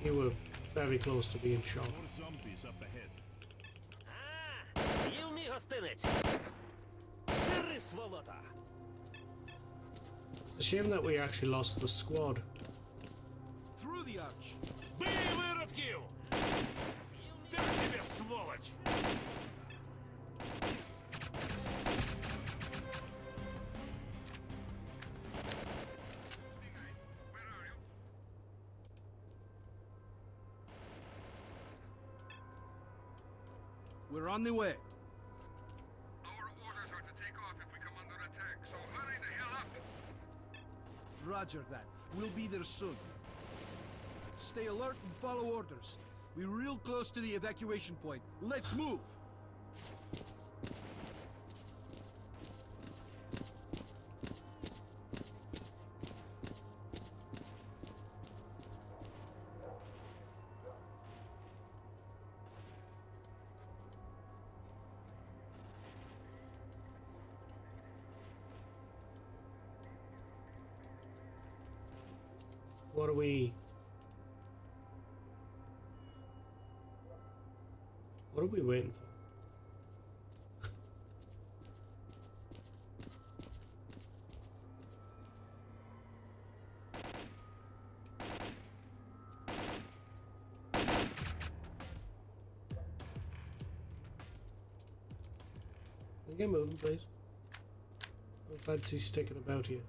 You were very close to being shot. More zombies up ahead. З'їв мій гостинець! Жири, сволота! It's a shame that we actually lost the squad. Through the arch. Бий виродків! Так тебе, сволоч! We're on the way. Our orders are to take off if we come under attack, so hurry the hell up! Roger that. We'll be there soon. Stay alert and follow orders. We're real close to the evacuation point. Let's move! What are we... What are we waiting for? Can I get moving, please? I fancy sticking about here.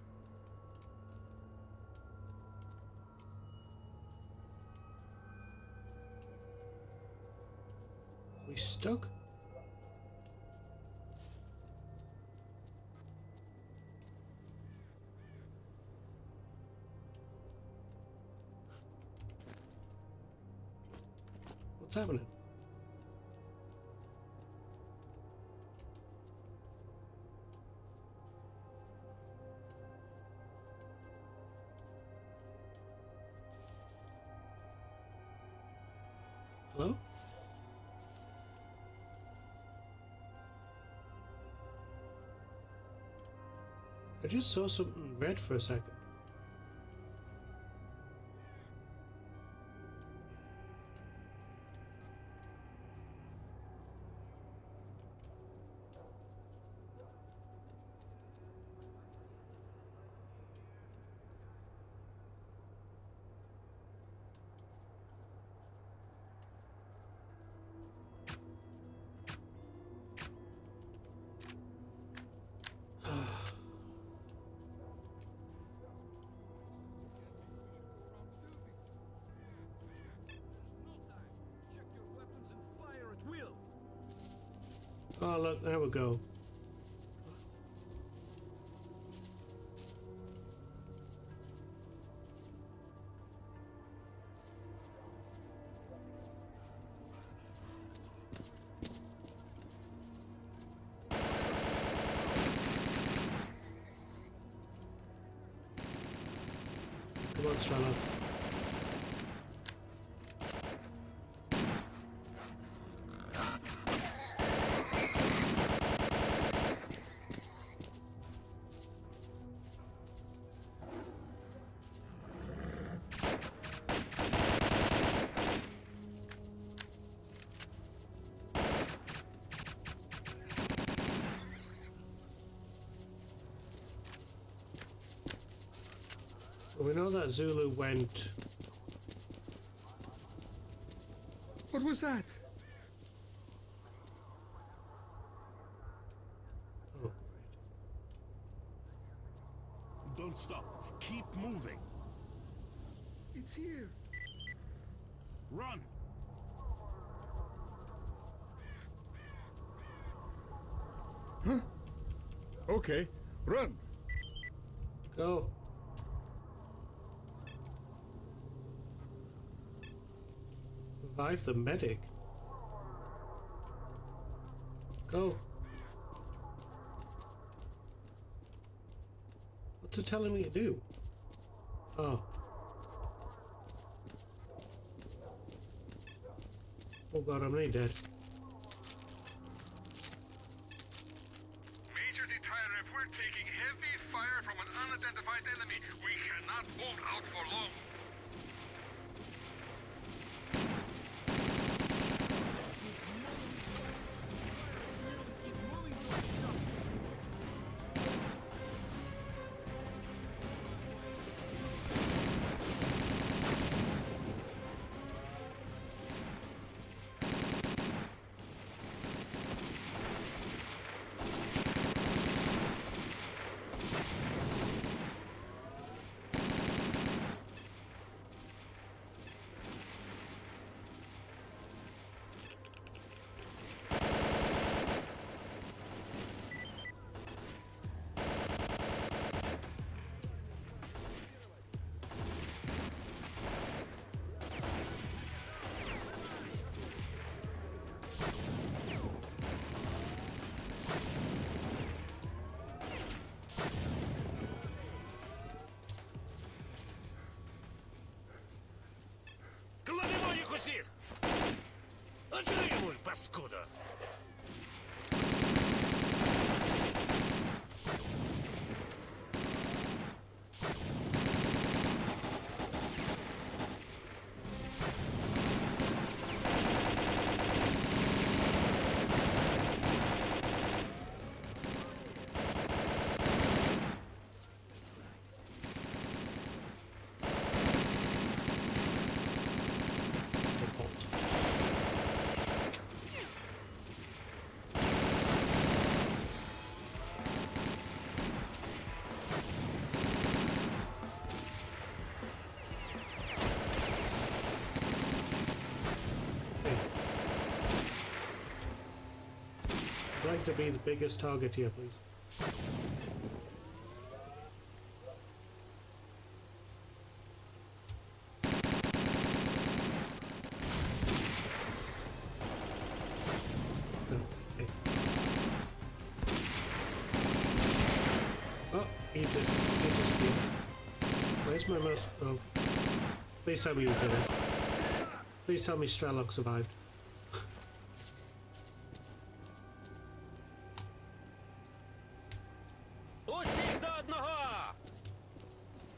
We stuck? What's happening? Hello? I just saw something red for a second. Oh look, there we go. Come on, Strello. We know that Zulu went. What was that? Oh, great. Don't stop. Keep moving. It's here. Run. Huh? Okay, run. Go. Revive the medic. Go. What's it telling me to do? Oh. Oh god, I'm nearly dead. Major Detective, we're taking heavy fire from an unidentified enemy. We cannot hold out for long. Кладемо їх усіх! Отримуй, паскудо! I'd like to be the biggest target here, please. No, okay. Oh, he disappeared. Where's my mouse? Oh. Please tell me you did it. Please tell me S.T.A.L.K.E.R survived. Усіх до одного!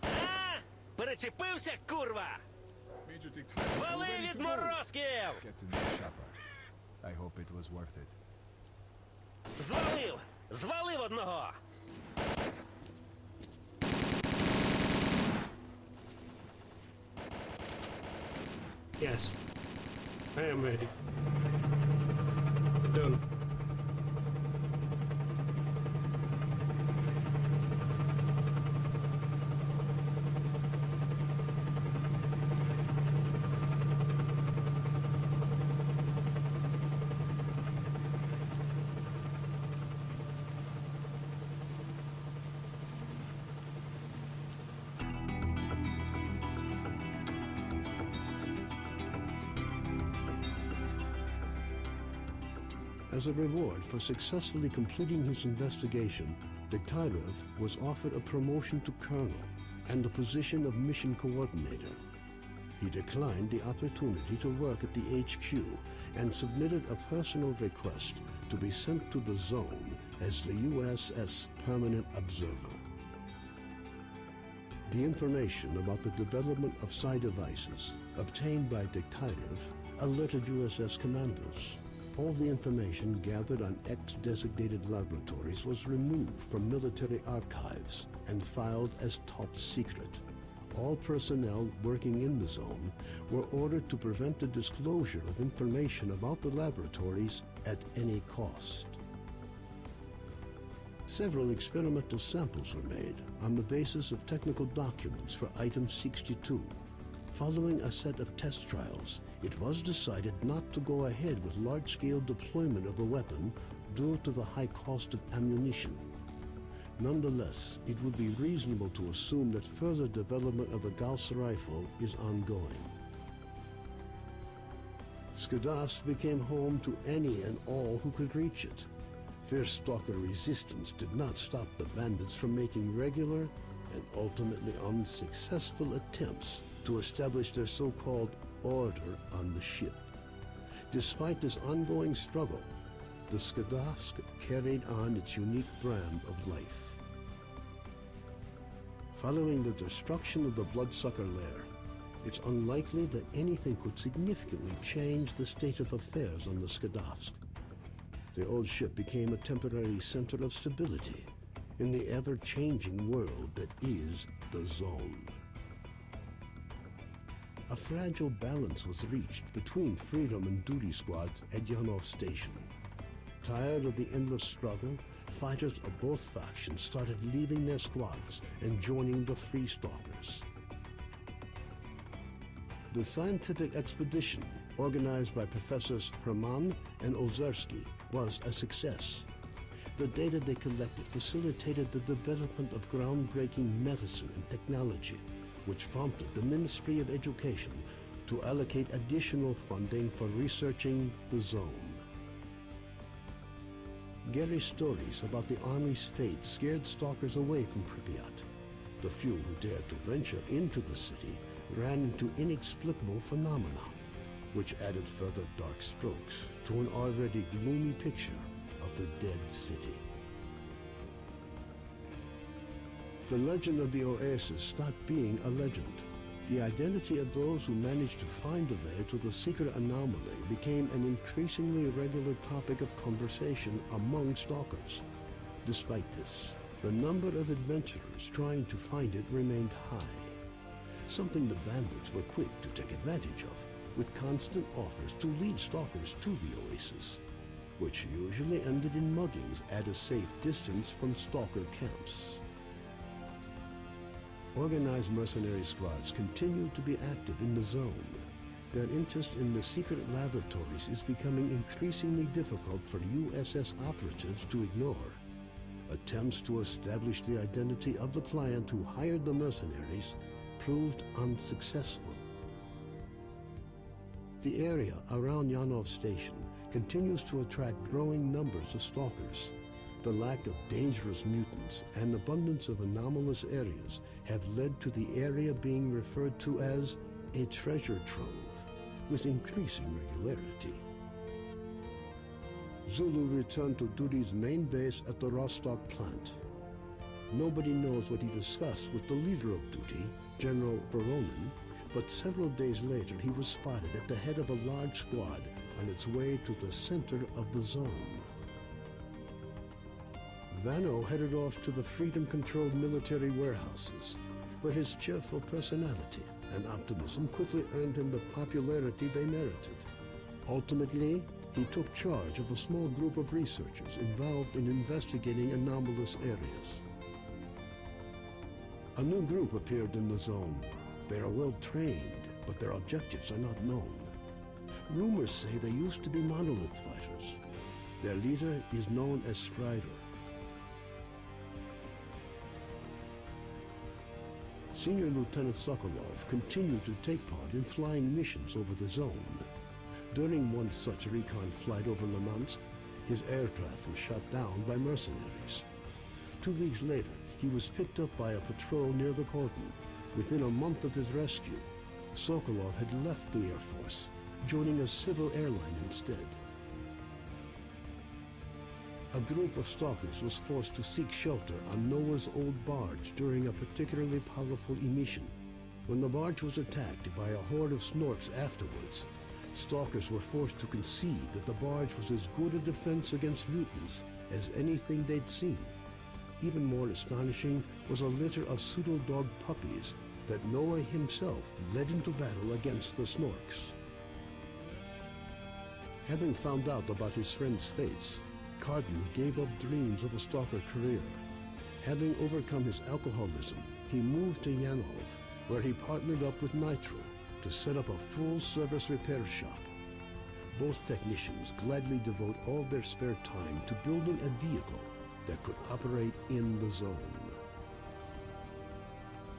А? Перечепився, курва! Major Detective, Вали we're ready від to go. морозків! Get in the chopper. I hope it was worth it. Звалив! Звалив одного! Yes, I am ready. Done. As a reward for successfully completing his investigation, S.T.A.L.K.E.R was offered a promotion to colonel and the position of mission coordinator. He declined the opportunity to work at the HQ and submitted a personal request to be sent to the zone as the USS Permanent Observer. The information about the development of psi devices obtained by S.T.A.L.K.E.R alerted USS commanders. All the information gathered on X-designated laboratories was removed from military archives and filed as top secret. All personnel working in the zone were ordered to prevent the disclosure of information about the laboratories at any cost. Several experimental samples were made on the basis of technical documents for Item 62. Following a set of test trials, it was decided not to go ahead with large-scale deployment of the weapon due to the high cost of ammunition. Nonetheless, it would be reasonable to assume that further development of the Gauss rifle is ongoing. Skadovsk became home to any and all who could reach it. Fierce stalker resistance did not stop the bandits from making regular and ultimately unsuccessful attempts to establish their so-called order on the ship. Despite this ongoing struggle, the Skadovsk carried on its unique brand of life. Following the destruction of the Bloodsucker Lair, it's unlikely that anything could significantly change the state of affairs on the Skadovsk. The old ship became a temporary center of stability in the ever-changing world that is the Zone. A fragile balance was reached between freedom and duty squads at Yanov Station. Tired of the endless struggle, fighters of both factions started leaving their squads and joining the Free Stalkers. The scientific expedition, organized by Professors Herman and Ozersky, was a success. The data they collected facilitated the development of groundbreaking medicine and technology, which prompted the Ministry of Education to allocate additional funding for researching the Zone. Gary's stories about the Army's fate scared stalkers away from Pripyat. The few who dared to venture into the city ran into inexplicable phenomena, which added further dark strokes to an already gloomy picture of the dead city. The legend of the Oasis stopped being a legend. The identity of those who managed to find the way to the secret anomaly became an increasingly regular topic of conversation among stalkers. Despite this, the number of adventurers trying to find it remained high, something the bandits were quick to take advantage of, with constant offers to lead stalkers to the Oasis, which usually ended in muggings at a safe distance from stalker camps. Organized mercenary squads continue to be active in the Zone. Their interest in the secret laboratories is becoming increasingly difficult for USS operatives to ignore. Attempts to establish the identity of the client who hired the mercenaries proved unsuccessful. The area around Yanov Station continues to attract growing numbers of stalkers. The lack of dangerous mutants and abundance of anomalous areas have led to the area being referred to as a treasure trove, with increasing regularity. Zulu returned to duty's main base at the Rostock plant. Nobody knows what he discussed with the leader of duty, General Voronin, but several days later he was spotted at the head of a large squad on its way to the center of the Zone. Vano headed off to the freedom-controlled military warehouses, where his cheerful personality and optimism quickly earned him the popularity they merited. Ultimately, he took charge of a small group of researchers involved in investigating anomalous areas. A new group appeared in the Zone. They are well trained, but their objectives are not known. Rumors say they used to be monolith fighters. Their leader is known as Strider. Senior Lieutenant Sokolov continued to take part in flying missions over the Zone. During one such recon flight over Limansk, His aircraft was shot down by mercenaries. 2 weeks later, he was picked up by a patrol near the cordon. Within a month of his rescue, Sokolov had left the Air Force, joining a civil airline instead. A group of stalkers was forced to seek shelter on Noah's old barge during a particularly powerful emission. When the barge was attacked by a horde of snorks afterwards, stalkers were forced to concede that the barge was as good a defense against mutants as anything they'd seen. Even more astonishing was a litter of pseudo-dog puppies that Noah himself led into battle against the snorks. Having found out about his friend's fates, Carden gave up dreams of a stalker career. Having overcome his alcoholism, he moved to Yanov, where he partnered up with Nitro to set up a full-service repair shop. Both technicians gladly devote all their spare time to building a vehicle that could operate in the zone.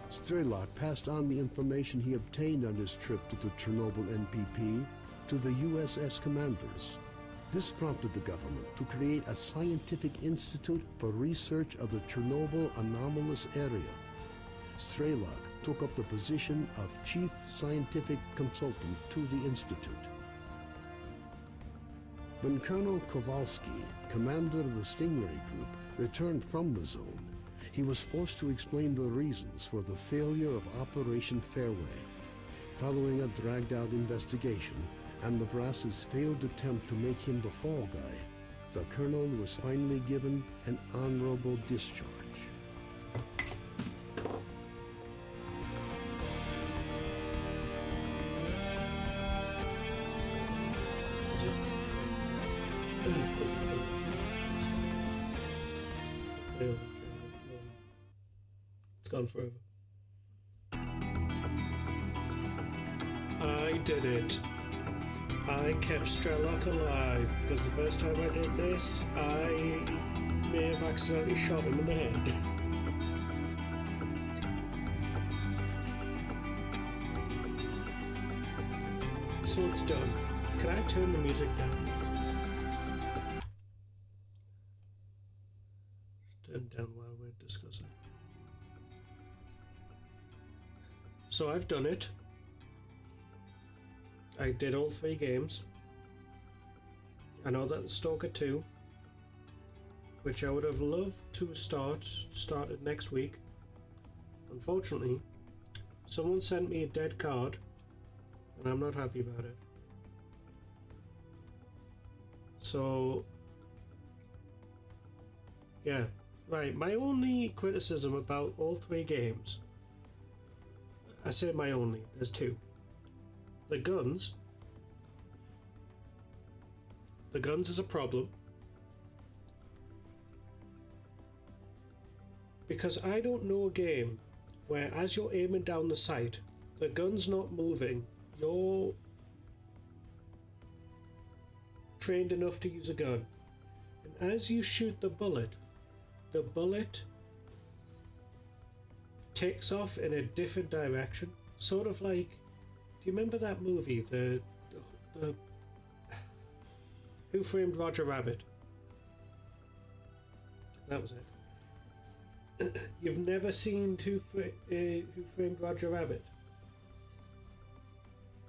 S.T.A.L.K.E.R passed on the information he obtained on his trip to the Chernobyl NPP to the USS commanders. This prompted the government to create a scientific institute for research of the Chernobyl anomalous area. S.T.A.L.K.E.R took up the position of chief scientific consultant to the institute. When Colonel Kowalski, commander of the Stingray Group, returned from the zone, he was forced to explain the reasons for the failure of Operation Fairway. Following a dragged-out investigation and the brass's failed attempt to make him the fall guy, the colonel was finally given an honorable discharge. It's gone forever. I did it. I kept S.T.A.L.K.E.R alive because the first time I did this, I may have accidentally shot him in the head. So it's done. Can I turn the music down? Turn it down while we're discussing. So I've done it. I did all 3 games. I know that the Stalker 2, which I would have loved to started next week. Unfortunately, someone sent me a dead card, and I'm not happy about it. So, yeah, right. My only criticism about all 3 games, I say my only, there's 2. The guns is a problem because I don't know a game where as you're aiming down the sight, the gun's not moving, you're trained enough to use a gun, and as you shoot the bullet takes off in a different direction, sort of like, do you remember that movie, the Who Framed Roger Rabbit? That was it. You've never seen Who Framed Roger Rabbit?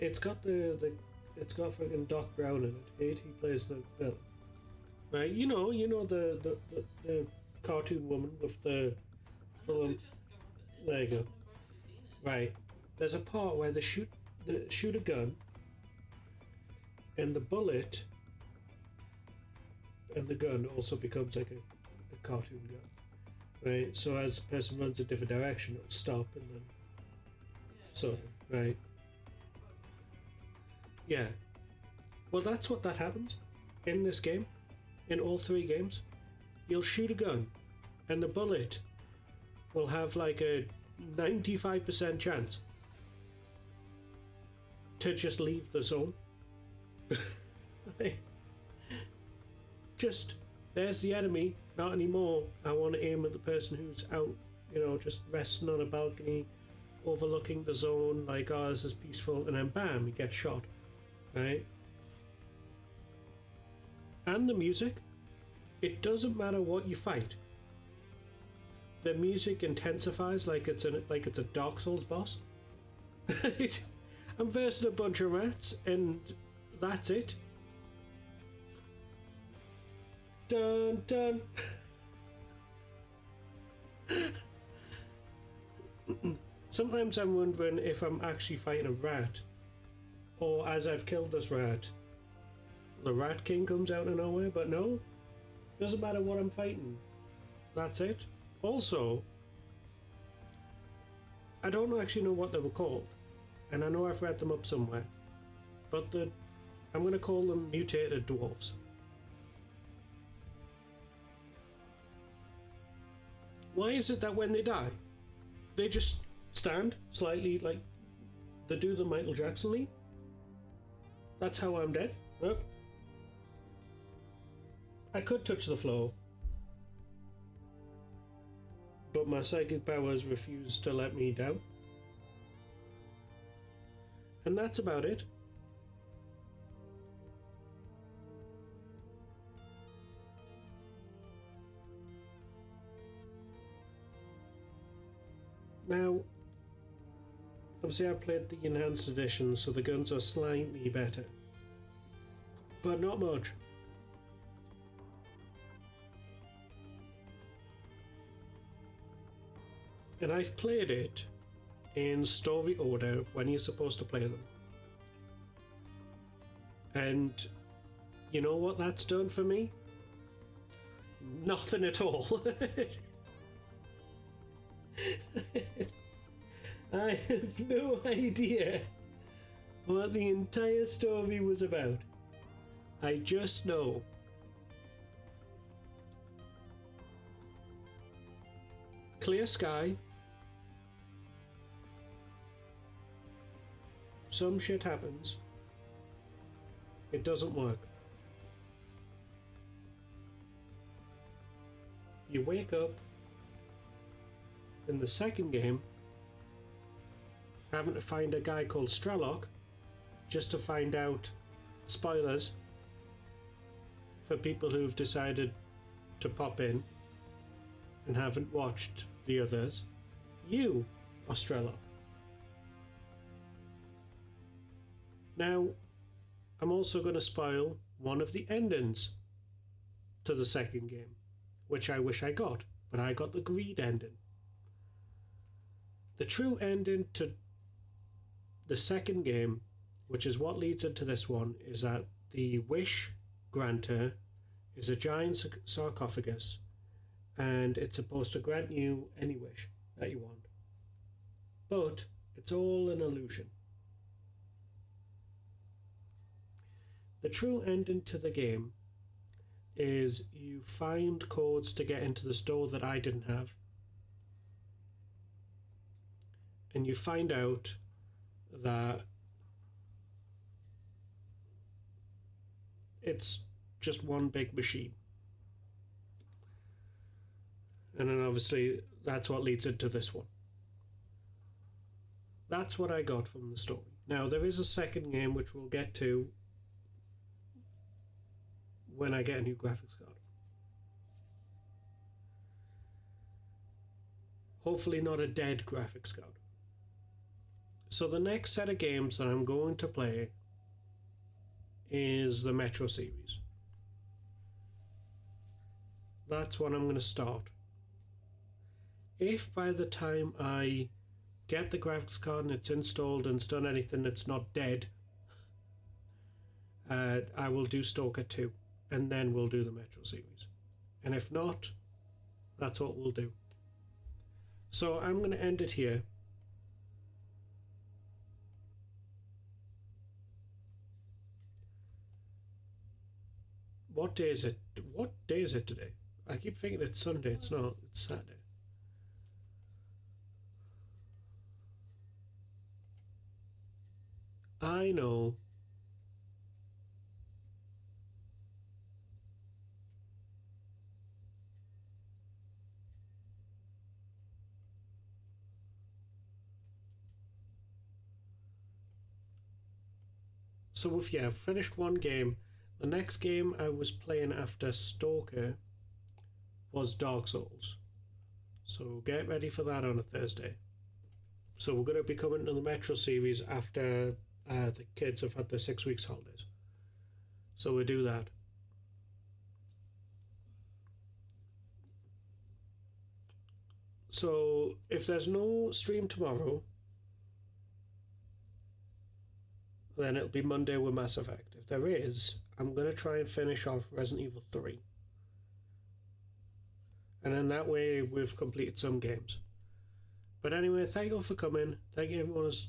It's got it's got fucking Doc Brown in it. He plays the villain, right? You know the cartoon woman with the full. There you go. Right. There's a part where they shoot a gun, and the bullet and the gun also becomes like a cartoon gun, right? So as the person runs a different direction, it'll stop and then so right. Yeah. Well, that's what that happens in this game. In all 3 games, you'll shoot a gun, and the bullet will have like a 95% chance to just leave the zone. Just, there's the enemy, not anymore. I want to aim at the person who's out, just resting on a balcony, overlooking the zone, like, oh, this is peaceful, and then bam, he gets shot, right? And the music, it doesn't matter what you fight. The music intensifies like it's a Dark Souls boss. I'm versing a bunch of rats, and that's it. Dun dun. Sometimes I'm wondering if I'm actually fighting a rat, or as I've killed this rat, the Rat King comes out of nowhere. But no, doesn't matter what I'm fighting. That's it. Also, I don't actually know what they were called, and I know I've read them up somewhere, but I'm going to call them mutated dwarves. Why is it that when they die, they just stand slightly like they do the Michael Jackson lead? That's how I'm dead. Nope. I could touch the floor, but my psychic powers refuse to let me down. And that's about it. Now, obviously I've played the enhanced edition, so the guns are slightly better, but not much. And I've played it in story order of when you're supposed to play them. And you know what that's done for me? Nothing at all. I have no idea what the entire story was about. I just know clear sky, some shit happens, it doesn't work. You wake up in the second game having to find a guy called S.T.A.L.K.E.R just to find out, spoilers for people who've decided to pop in and haven't watched the others, you are S.T.A.L.K.E.R. Now, I'm also going to spoil one of the endings to the second game, which I wish I got, but I got the greed ending. The true ending to the second game, which is what leads into this one, is that the wish granter is a giant sarcophagus, and it's supposed to grant you any wish that you want. But it's all an illusion. The true ending to the game is you find codes to get into the store that I didn't have, and you find out that it's just one big machine. And then obviously that's what leads into this one. That's what I got from the story. Now there is a second game which we'll get to when I get a new graphics card. Hopefully not a dead graphics card. So the next set of games that I'm going to play is the Metro series. That's what I'm going to start. If by the time I get the graphics card and it's installed and it's done anything that's not dead, I will do Stalker 2, and then we'll do the Metro series. And if not, that's what we'll do. So I'm going to end it here. What day is it? What day is it today? I keep thinking it's Sunday. It's not. It's Saturday. I know. So if you have finished one game, the next game I was playing after Stalker was Dark Souls. So get ready for that on a Thursday. So we're going to be coming to the Metro series after the kids have had their 6 weeks holidays. So we'll do that. So if there's no stream tomorrow, then it'll be Monday with Mass Effect. If there is, I'm going to try and finish off Resident Evil 3. And then that way we've completed some games. But anyway, thank you all for coming. Thank you everyone who's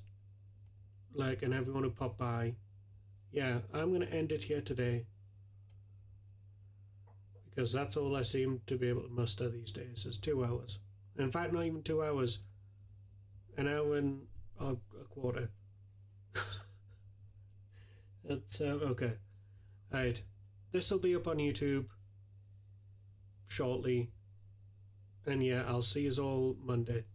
and everyone who popped by. Yeah, I'm going to end it here today. Because that's all I seem to be able to muster these days is 2 hours. In fact, not even 2 hours. An hour and a quarter. That's okay. Alright. This will be up on YouTube shortly. And yeah, I'll see you all Monday.